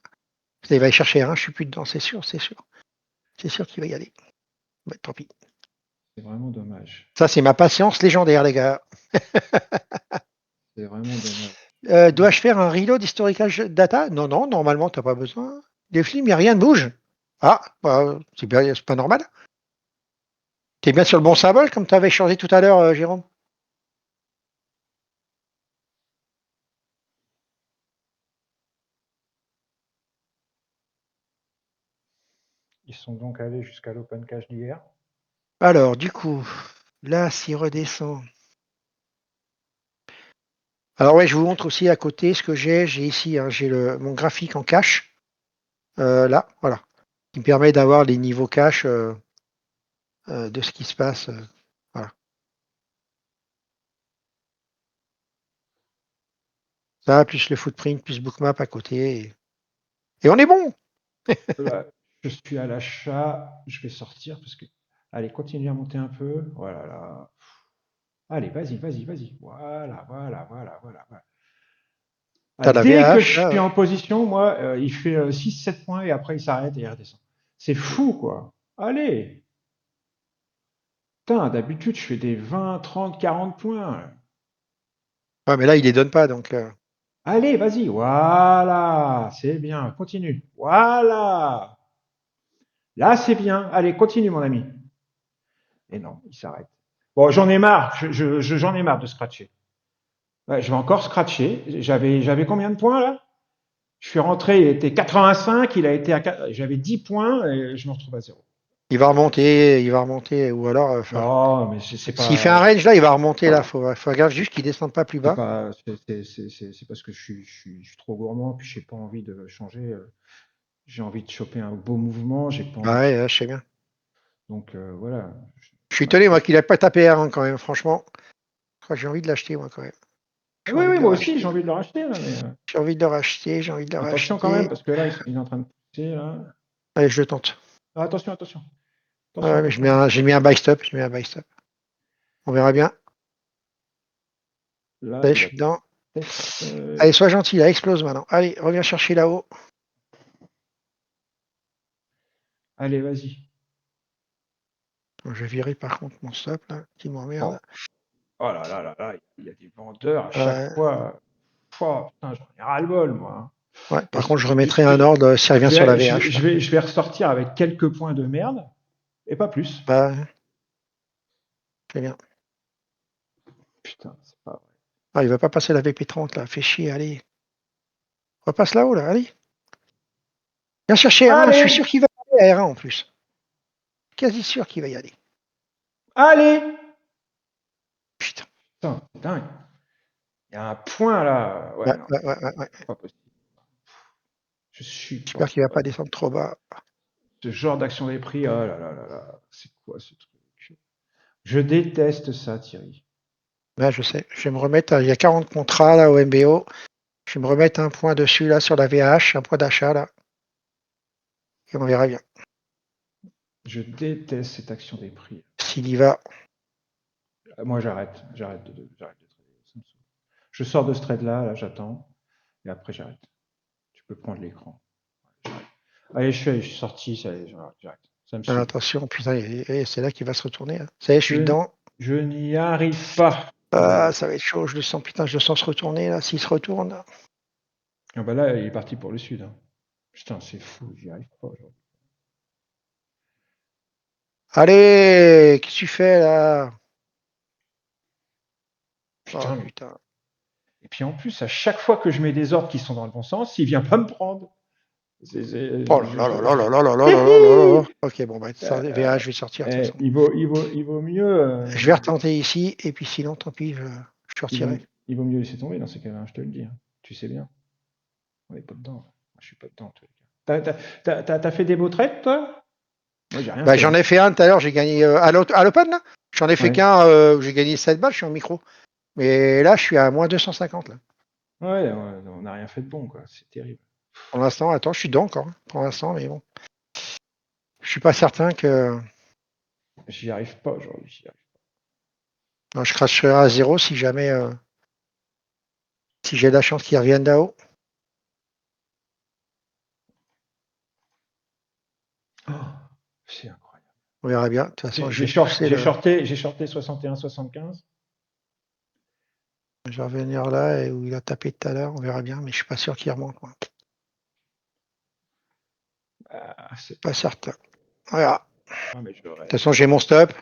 Il va aller chercher R1, je suis plus dedans, c'est sûr, c'est sûr. C'est sûr qu'il va y aller. Bah, tant pis. C'est vraiment dommage. Ça, c'est ma patience légendaire, les gars. C'est vraiment dommage. Dois-je faire un reload historical data? Non, non, normalement, t'as pas besoin. Les films, il n'y a rien ne bouge. Ah, bah, c'est pas normal. T'es bien sur le bon symbole, comme tu avais changé tout à l'heure, Jérôme. Ils sont donc allés jusqu'à l'open cash d'hier. Alors, du coup, là, s'il redescend. Alors ouais, je vous montre aussi à côté ce que j'ai. J'ai ici, hein, j'ai mon graphique en cache. Là, voilà. Qui me permet d'avoir les niveaux cache de ce qui se passe. Voilà. Ça, plus le footprint, plus bookmap à côté. Et on est bon. Là, je suis à l'achat. Je vais sortir parce que. Allez, continue à monter un peu. Voilà, là. Allez, vas-y, vas-y, vas-y. Voilà, voilà, voilà, voilà, voilà. Ah, T'as la dès que VH, je suis là. en position, moi, il fait 6-7 points et après il s'arrête et il redescend. C'est fou, quoi. Allez. Putain, d'habitude, je fais des 20, 30, 40 points. Ouais, mais là, il les donne pas, donc. Allez, vas-y. Voilà. C'est bien. Continue. Voilà. Là, c'est bien. Allez, continue, mon ami. Et non, il s'arrête. Bon, j'en ai marre. J'en ai marre de scratcher. Ouais, je vais encore scratcher. J'avais combien de points là? Je suis rentré, il était 85, il a été j'avais 10 points et je me retrouve à zéro. Il va remonter, ou alors, enfin, Non, mais c'est s'il fait pas, un range là, il va remonter là. Faut faire gaffe juste qu'il descende pas plus c'est bas. pas, c'est parce que je suis trop gourmand, puis j'ai pas envie de changer. J'ai envie de choper un beau mouvement, j'ai pas Ah envie de. ouais, je sais bien. Donc voilà. Je suis Ouais, étonné, moi, qu'il ait pas tapé R1 quand même, franchement. Je crois que j'ai envie de l'acheter, moi, quand même. J'ai oui, envie oui, de le moi aussi, j'ai racheter. envie de le racheter là, mais J'ai envie de le racheter, j'ai envie de le attention quand même racheter. parce que là, il est en train de pousser là. Allez, je le tente. Ah, attention, attention, attention, Ouais, mais attention. j'ai mis un buy stop, je mets un buy stop. On verra bien. Là, Allez, je il a suis dedans. peut-être. Allez, sois gentil, là, explose maintenant. Allez, reviens chercher là-haut. Allez, vas-y. Je vais virer par contre mon stop là, qui m'emmerde. Oh, oh là là là là, il y a des vendeurs à chaque Ouais, fois. Oh, putain, j'en ai ras-le-bol, moi. ouais, Et par contre, je remettrai un ordre s'il revient sur la VH là. je vais ressortir avec quelques points de merde, et pas plus. Bah, c'est bien. Putain, c'est pas vrai. Ah, il va pas passer la VP30 là, fait chier, allez. Repasse là-haut là, allez. Viens chercher R1, je suis Allez, sûr qu'il va y aller à R1 en plus. Quasi sûr qu'il va y aller. allez. Putain. Putain, c'est dingue. Il y a un point là. Ouais, Ouais, non, ouais, ouais, ouais, ouais. c'est pas possible. Je J'espère supporte qu'il va pas pas descendre trop bas. ce genre d'action des prix. Oh là là là là. C'est quoi ce truc? Je déteste ça, Thierry. Là, je sais. Je vais me remettre. Il y a 40 contrats là au MBO. Je vais me remettre un point dessus là sur la VH, un point d'achat là. Et on verra bien. Je déteste cette action des prix. S'il y va. Moi, j'arrête de trader. Ça me saoule. Je sors de ce trade-là, là, j'attends, et après, j'arrête. Tu peux prendre l'écran. J'arrête. Allez, je suis sorti, ça y est, j'arrête. Ça me saoule. Attention, putain, c'est là qu'il va se retourner. Hein. Ça y est, je suis Je, dedans. je n'y arrive pas. Ah, ça va être chaud, je le sens, putain, je le sens se retourner là, s'il se retourne. Ah bah là, il est parti pour le sud. Hein. Putain, c'est fou, j'y arrive pas aujourd'hui. Allez, qu'est-ce que tu fais là? Oh Putain, mais... putain. Et puis en plus, à chaque fois que je mets des ordres qui sont dans le bon sens, il vient pas me prendre. Oh là là là là là là là là là là là là. Ok, bon, bah, ça, VA, je vais sortir de toute façon. Il vaut mieux. Je vais retenter ici, et puis sinon, tant pis, je suis retiré. Il vaut mieux laisser tomber dans ces cas-là, je te le dis. Hein. Tu sais bien. On n'est pas dedans. Moi, je suis pas dedans en tous les cas. T'as fait des beaux trades, toi? Moi, j'ai rien Bah, fait. j'en Hein. ai fait un tout à l'heure, j'ai gagné à l'Open là. J'en ai fait Ouais. qu'un où j'ai gagné 7 balles, je suis en micro. Mais là, je suis à moins 250 là. Ouais, on n'a rien fait de bon, quoi. C'est terrible. Pour l'instant, attends, je suis dedans encore, hein, pour l'instant, mais bon. Je suis pas certain que. J'y arrive pas aujourd'hui. J'y arrive. Non, je cracherai à zéro si jamais. Si j'ai la chance qu'ils reviennent là-haut. Oh, c'est incroyable. On verra bien. De toute façon, je J'ai vais pousser le. shorté 61-75. Je vais revenir là et où il a tapé tout à l'heure. On verra bien, mais je suis pas sûr qu'il remonte. Moi. Ah, c'est Pas certain. Voilà. ah, mais je De toute rêve. façon, j'ai mon stop.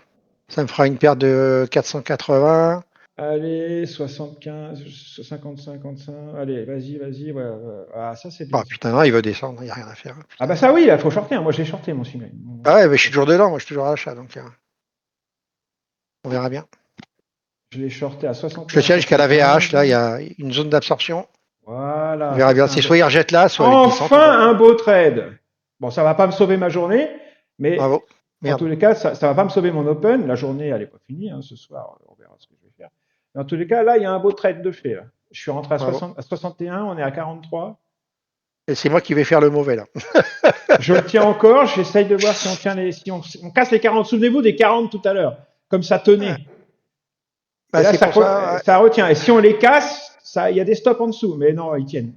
Ça me fera une perte de 480. Allez, 75, 50, 55. Allez, vas-y. Ouais, ouais. Ah, ça, c'est bien. Ah putain, non, il veut descendre. Il n'y a rien à faire. Ah, Putain. bah ça, oui, il faut shorter. Hein. Moi, j'ai shorté, mon signe. Ah ouais, mais je suis toujours dedans. Moi, je suis toujours à l'achat. Donc, on verra bien. Je l'ai shorté à Je le 61, tiens jusqu'à la VH. 75. Là, il y a une zone d'absorption. On Voilà, verra ça bien. c'est C'est un soit il rejette là, soit il descend tout enfin bas. un beau trade. Bon, ça va pas me sauver ma journée, mais Bravo. en Merde. tous les cas, ça va pas me sauver mon open. La journée, elle est pas finie. Hein, ce soir, on verra ce que je vais faire. Mais en tous les cas, là, il y a un beau trade de fait. Là. Je suis rentré à, Bravo. 60, à 61, on est à 43. Et c'est moi qui vais faire le mauvais là. Je le tiens encore, j'essaye de voir si on tient si on casse les 40. Souvenez-vous des 40 tout à l'heure, comme ça tenait. Et Bah, là, c'est pour ça. ça retient. Et si on les casse, il y a des stops en dessous. Mais non, ils tiennent.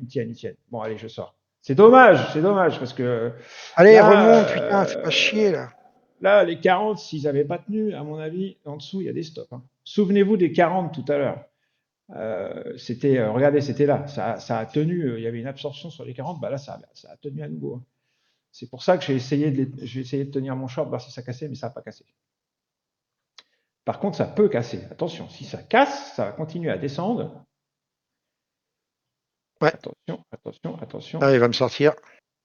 Bon, allez, je sors. C'est dommage, parce que Allez, là, remonte, putain, fais pas chier là. là, les 40, s'ils n'avaient pas tenu, à mon avis, en dessous, il y a des stops. Hein. Souvenez-vous des 40 tout à l'heure. Regardez, c'était là. Ça a tenu. Il y avait une absorption sur les 40. Bah là, ça a tenu à nouveau. Hein. C'est pour ça que j'ai essayé de tenir mon short, voir si ça cassait, mais ça n'a pas cassé. Par contre, ça peut casser. Attention, si ça casse, ça va continuer à descendre. Ouais. Attention. Ah, il va me sortir.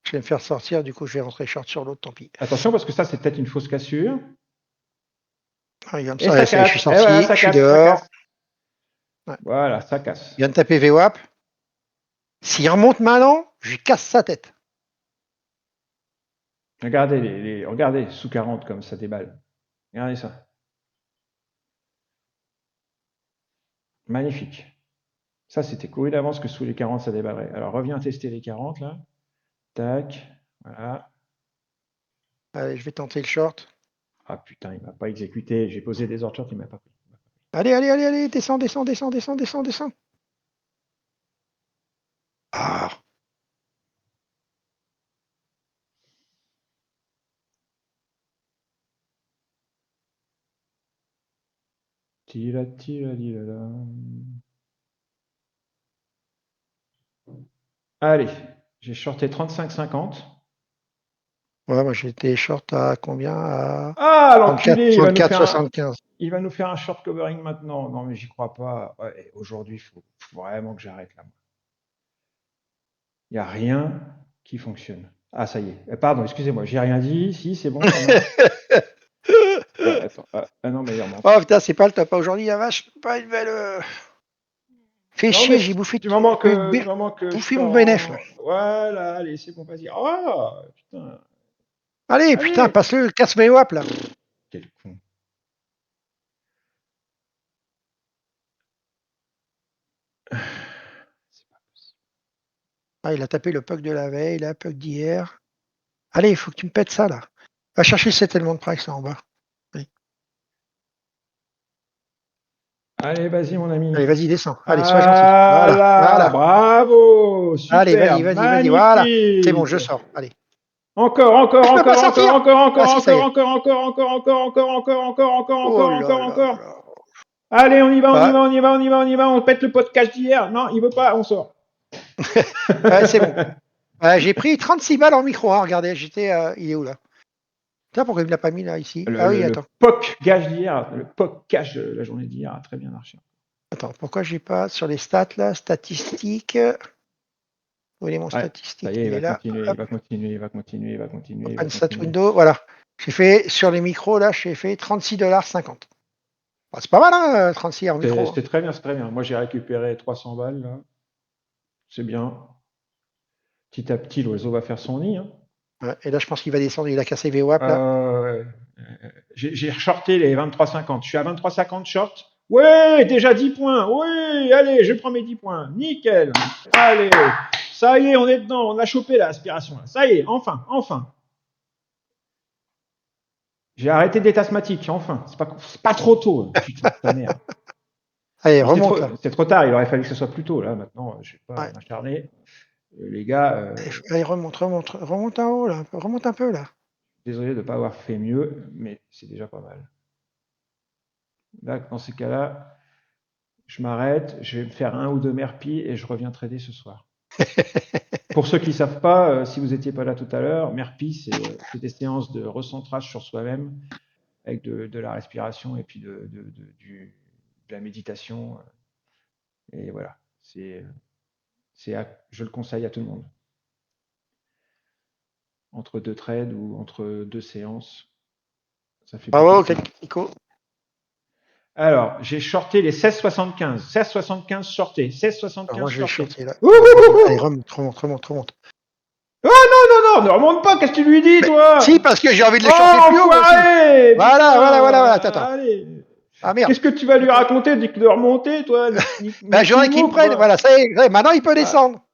Je vais me faire sortir, du coup je vais rentrer short sur l'autre, tant pis. Attention, parce que ça, c'est peut-être une fausse cassure. Ah, il va me Et sortir. ça casse. Je suis sorti, Voilà, je suis dehors. Ouais. Voilà, ça casse. Il vient de taper VWAP. S'il remonte maintenant, je lui casse sa tête. Regardez, regardez sous 40 comme ça déballe. Regardez ça. Magnifique. Ça, c'était couru d'avance que sous les 40, ça déballerait. Alors, reviens tester les 40, là. Tac. Voilà. Allez, je vais tenter le short. Ah putain, il m'a pas exécuté. J'ai posé des ordres short, il m'a pas pris. Allez, descends. Ah. Tila. Allez, j'ai shorté 35,50. Ouais, moi j'étais short à combien? Ah, l'enculé, 34,75. Il va nous faire un short covering maintenant. Non, mais j'y crois pas. Ouais, aujourd'hui, il faut vraiment que j'arrête là. Il n'y a rien qui fonctionne. Ah, ça y est. Pardon, excusez-moi, j'ai rien dit. Si, c'est bon. Attends. Ah non, mais il remonte. Oh putain, c'est pas le top aujourd'hui, la vache. Pas une belle. Fais chier, j'ai bouffé du moment que bouffé mon bénéf là. Voilà, allez, c'est bon, vas-y. Oh, putain. Allez, putain, passe-le, casse mes WAP là. Quel con. C'est pas possible. Ah, il a tapé le puck de la veille, le puck d'hier. Allez, il faut que tu me pètes ça là. Va chercher le settlement price là en bas. Oui. Allez, vas-y, mon ami. Allez, vas-y, descends. Allez, sois gentil. Voilà. Bravo. Super. Allez, vas-y. Voilà. C'est bon, je sors. Allez. Encore. Allez, on y va. On pète le podcast d'hier. Non, il veut pas, on sort. Ouais, c'est bon. J'ai pris 36 balles en micro. Hein, regardez, il est où là? Tiens, pourquoi il ne l'a pas mis là, ici? Oui, attends. Le POC gage d'hier, le POC cash de la journée d'hier a très bien marché. Attends, pourquoi j'ai pas sur les stats là? Statistiques. Où est mon statistique? Ça y est, il va continuer. Open stat window, voilà. J'ai fait sur les micros là, j'ai fait $36,50. Bon, c'est pas mal, hein, 36 en micro. C'est très bien. Moi, j'ai récupéré 300 balles là. C'est bien. Petit à petit, l'oiseau va faire son nid. Hein. Ouais, et là, je pense qu'il va descendre. Il a cassé VWAP là. J'ai shorté les 23,50. Je suis à 23,50 short. Ouais, déjà 10 points. Oui, allez, je prends mes 10 points. Nickel. Allez, ça y est, on est dedans. On a chopé l'aspiration. Ça y est, enfin. J'ai arrêté d'être asthmatique, enfin. C'est pas trop tôt. Putain, ta merde. Allez, remonte. C'est trop tard. Il aurait fallu que ce soit plus tôt. Là, maintenant, je ne vais pas m'acharner. Les gars. Allez, remonte en haut là. Remonte un peu là. Désolé de ne pas avoir fait mieux, mais c'est déjà pas mal. Là, dans ces cas-là, je m'arrête, je vais me faire 1 ou 2 merpis et je reviens trader ce soir. Pour ceux qui ne savent pas, si vous n'étiez pas là tout à l'heure, merpis, c'est des séances de recentrage sur soi-même avec de la respiration et puis de la méditation. Et voilà, je le conseille à tout le monde. Entre 2 trades ou entre 2 séances, ça fait bravo, Nico. Alors, j'ai shorté les 16,75. 16,75 shorté. 16,75 moi, je vais shorter là. Allez, remonte. Oh non, ne remonte pas, qu'est-ce que tu lui dis, toi? Si, parce que j'ai envie de le shorter plus haut aussi. Voilà, attends. Allez. Ah merde. Qu'est-ce que tu vas lui raconter dès que de remonter, toi? J'aurais qu'il me prenne, voilà, ça y est, maintenant il peut descendre.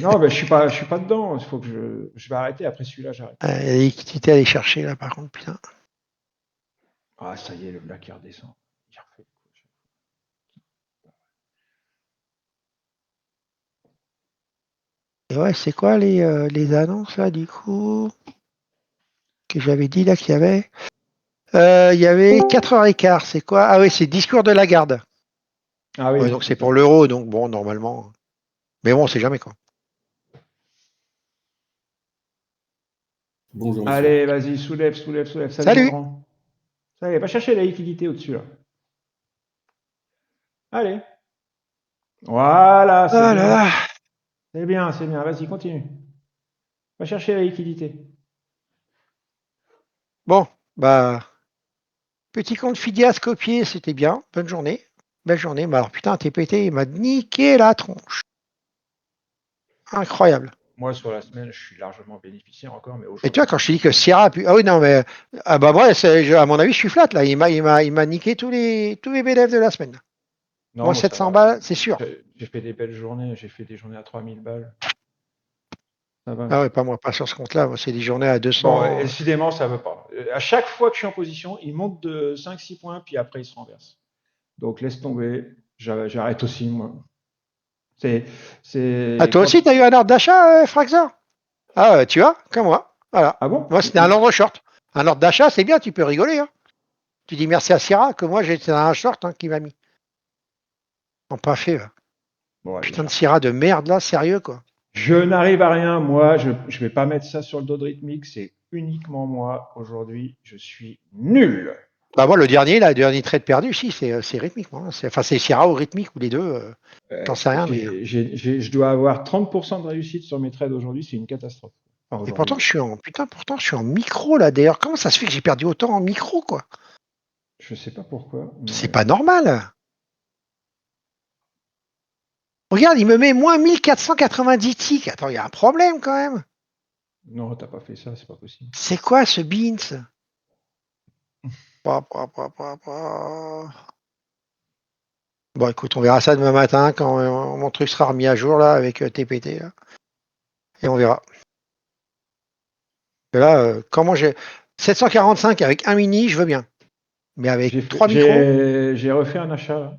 Non, mais je suis pas dedans. Il faut que je vais arrêter. Après celui-là, j'arrête. Il y a des liquidités à aller chercher là, par contre, putain. Ah, ça y est, le black il redescend. Il refait le coup. Et ouais, c'est quoi les annonces là, du coup, que j'avais dit là qu'il y avait? Il y avait 4h15, c'est quoi? Ah oui, c'est discours de Lagarde. Ah oui, Ouais, donc c'est ok. pour l'euro, donc bon, normalement. Mais bon, on sait jamais quoi. Bonjour, monsieur. Allez, vas-y, soulève, soulève, soulève. Salut, mon Salut! grand. Ça y est, va chercher la liquidité au-dessus, là. Allez. Voilà, Oh c'est là bien. là! C'est bien, c'est bien. Vas-y, continue. Va chercher la liquidité. Bon, bah, petit compte Fidias copié, c'était bien. Bonne journée. Belle journée. Mais alors putain, TPT, il m'a niqué la tronche. Incroyable. Moi, sur la semaine, je suis largement bénéficiaire encore, mais Et tu vois, aujourd'hui. quand je te dis que Sierra a pu. Ah oui, non, mais. Ah bah moi, à mon avis, je suis flat là. Il m'a niqué tous les BDF de la semaine. Non, Moi, moi, ça 700 va. balles, c'est sûr. J'ai fait des belles journées. J'ai fait des journées à 3000 balles. Ça va. Ah ouais, pas moi, pas sur ce compte-là. Moi, c'est des journées à Bon, 200. décidément, ça veut pas. À chaque fois que je suis en position, il monte de 5-6 points, puis après, il se renverse. Donc, laisse tomber. J'arrête aussi, moi. C'est, Ah, c'est toi quand. aussi, t'as eu un ordre d'achat, Fraxor? Ah, tu vois, comme moi. Voilà. Ah bon? Moi, c'était un ordre short. Un ordre d'achat, c'est bien, tu peux rigoler. Hein. Tu dis merci à Sierra, que moi, j'étais un short qui m'a mis. En pas fait, là. Bon, allez, Putain de j'arrête. Sierra de merde, là, sérieux, quoi. Je n'arrive à rien, moi. Je vais pas mettre ça sur le dos de rythmique. C'est uniquement moi. Aujourd'hui, je suis nul. Bah, moi, le dernier trade perdu, si, c'est rythmique, moi. Enfin, c'est Sierra ou rythmique, ou les deux. T'en sais rien, mais. Je dois avoir 30% de réussite sur mes trades aujourd'hui. C'est une catastrophe. Enfin, Et aujourd'hui. pourtant, pourtant, je suis en micro, là, d'ailleurs. Comment ça se fait que j'ai perdu autant en micro, quoi? Je sais pas pourquoi, C'est mais pas normal. Regarde, il me met moins 1490 ticks. Attends, il y a un problème, quand même. non, t'as pas fait ça. C'est pas possible. C'est quoi, ce Beans? Bah, bah, bah, bah, bah. Bon, écoute, on verra ça demain matin quand mon truc sera remis à jour là avec TPT là, et on verra. Et là, comment j'ai 745 avec un mini, je veux bien, mais avec trois micros, J'ai refait un achat là.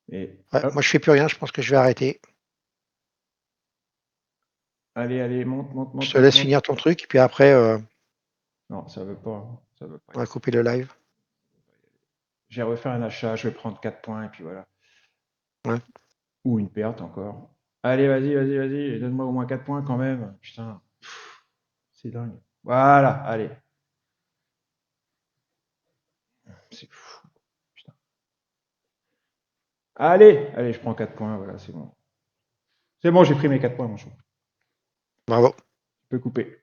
Et ouais, moi hop. je fais plus rien. Je pense que je vais arrêter. Allez, allez, monte, monte, Je monte, te monte, laisse monte. finir ton truc et puis après, Non, ça veut pas. Ça veut pas. on va couper le live. J'ai refait un achat. Je vais prendre 4 points et puis voilà. Ouais. Ou une perte encore. Allez, vas-y, vas-y, vas-y. Donne-moi au moins 4 points quand même. Putain, c'est dingue. Voilà, allez. C'est fou. Putain. Allez, allez, je prends 4 points. Voilà, c'est bon. C'est bon, j'ai pris mes 4 points, mon chou. Bravo. Je peux couper.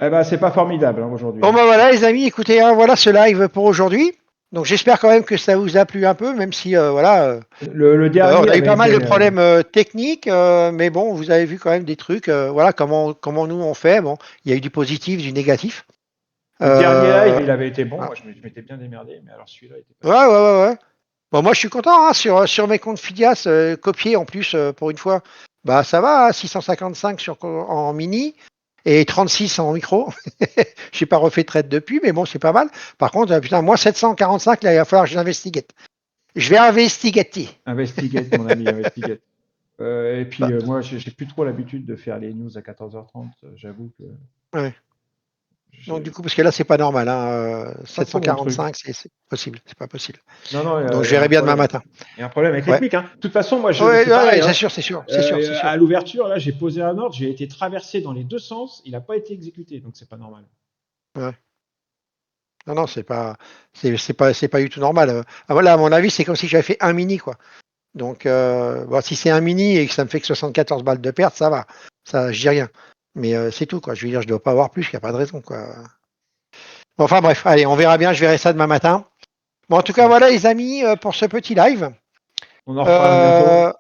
Eh ben, c'est pas formidable hein, aujourd'hui. Bon Hein. ben voilà les amis, écoutez, hein, voilà ce live pour aujourd'hui. Donc j'espère quand même que ça vous a plu un peu, même si voilà. Le On dernier a eu avait pas mal été. de problèmes techniques, mais bon, vous avez vu quand même des trucs. Voilà comment nous on fait. Bon, il y a eu du positif, du négatif. Le dernier live, Euh, il avait été bon. voilà. Moi, je m'étais bien démerdé, mais alors celui-là, il était pas Ouais, terrible. ouais, ouais, ouais. Bon, moi je suis content hein, sur mes comptes Fidias copiés en plus pour une fois. Bah ça va, hein, 655 en mini et 36 en micro. J'ai pas refait de trade depuis, mais bon, c'est pas mal. Par contre, putain, moi 745, là, il va falloir que j'investigue. Je vais investigater. Investigate, mon ami, investigate. Et puis, Bah, moi, j'ai plus trop l'habitude de faire les news à 14h30. J'avoue que ouais. Donc du j'ai coup, parce que là, c'est pas normal. Hein, pas trop mon truc. 745, c'est possible. C'est pas possible. Non, non, Donc je il y a verrai un bien demain problème. matin. Il y a un problème avec Ouais. Rhythmic. Hein. De toute façon, moi, Ouais, c'est ouais, pareil. ouais, c'est Hein. sûr, c'est sûr, c'est sûr, c'est sûr. À l'ouverture, là, j'ai posé un ordre, j'ai été traversé dans les deux sens. Il n'a pas été exécuté, donc c'est pas normal. Ouais. Non, non, c'est pas du tout normal. Voilà, à mon avis, c'est comme si j'avais fait un mini, quoi. Donc, bon, si c'est un mini et que ça me fait que 74 balles de perte, ça va. Ça, je dis rien. Mais c'est tout, quoi. Je veux dire, je dois pas avoir plus, il n'y a pas de raison, quoi. Bon, enfin bref, allez, on verra bien, je verrai ça demain matin. Bon, en tout cas, Ouais. voilà, les amis, pour ce petit live. On en refera un bientôt.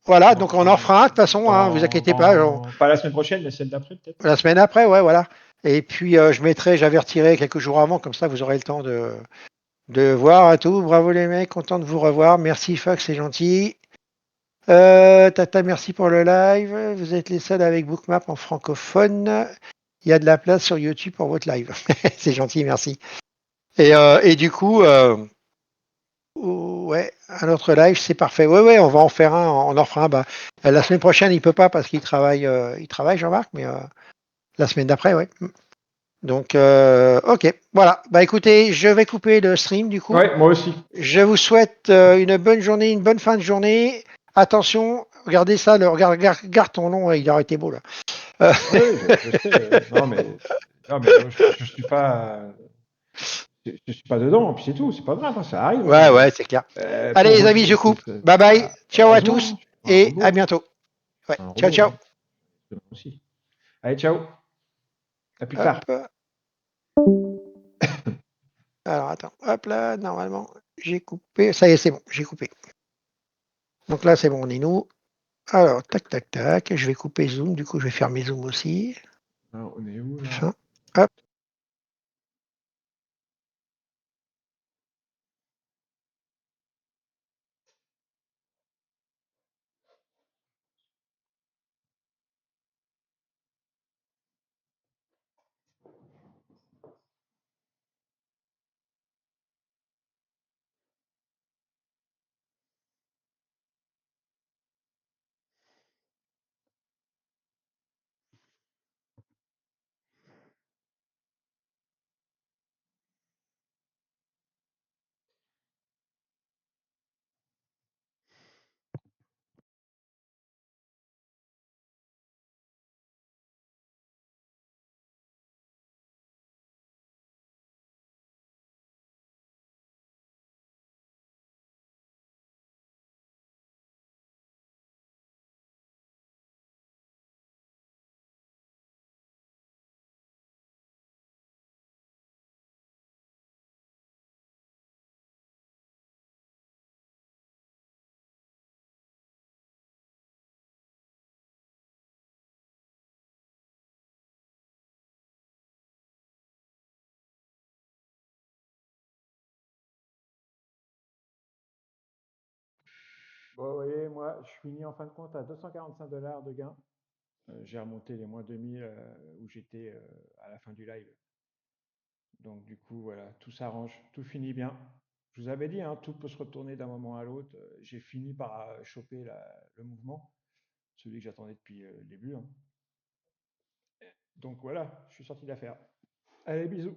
Voilà, On en donc refera on en un fera un, de toute façon, hein, vous inquiétez pas. pas la semaine prochaine, mais celle d'après, peut-être. La semaine après, ouais, voilà. Et puis, j'avertirai quelques jours avant, comme ça, vous aurez le temps de voir à tout. Bravo les mecs, content de vous revoir. Merci, Fox, c'est gentil. Tata, merci pour le live. Vous êtes les seuls avec Bookmap en francophone. Il y a de la place sur YouTube pour votre live. C'est gentil, merci. Et du coup, ouais, un autre live, c'est parfait. Ouais, ouais, on va en faire un. On en fera un. Bah, la semaine prochaine, il peut pas parce qu'il travaille, Jean-Marc, mais la semaine d'après, ouais. Donc, ok, voilà. Bah, écoutez, je vais couper le stream du coup. Ouais, moi aussi. Je vous souhaite une bonne journée, une bonne fin de journée. Attention, regardez ça, regarde ton nom, il aurait été beau là. Euh, Oui, oui, je sais. Non, mais moi, je suis pas, je suis pas dedans. Puis c'est tout. C'est pas grave, hein, ça arrive. ouais, ouais, c'est clair. Allez, Pour les amis, je coupe. Bye bye. bah, Ciao à heureusement, tous hein, je suis pas un et à robot. bientôt. Ouais, Un ciao, robot, ciao. hein. Demain aussi. Allez, ciao. À plus tard. Hop. Alors, attends. Hop là, normalement, j'ai coupé. Ça y est, c'est bon, j'ai coupé. Donc là, c'est bon, on est nous. Alors, tac, tac, tac. Je vais couper Zoom. Du coup, je vais fermer Zoom aussi. Alors, on est où là? Fin. Hop. Bon, vous voyez, moi, je finis en fin de compte à 245 $ de gain. J'ai remonté les moins 2000 où j'étais à la fin du live. Donc, du coup, voilà, tout s'arrange, tout finit bien. Je vous avais dit, hein, tout peut se retourner d'un moment à l'autre. J'ai fini par choper le mouvement, celui que j'attendais depuis le début, hein. Donc, voilà, je suis sorti d'affaire. Allez, bisous.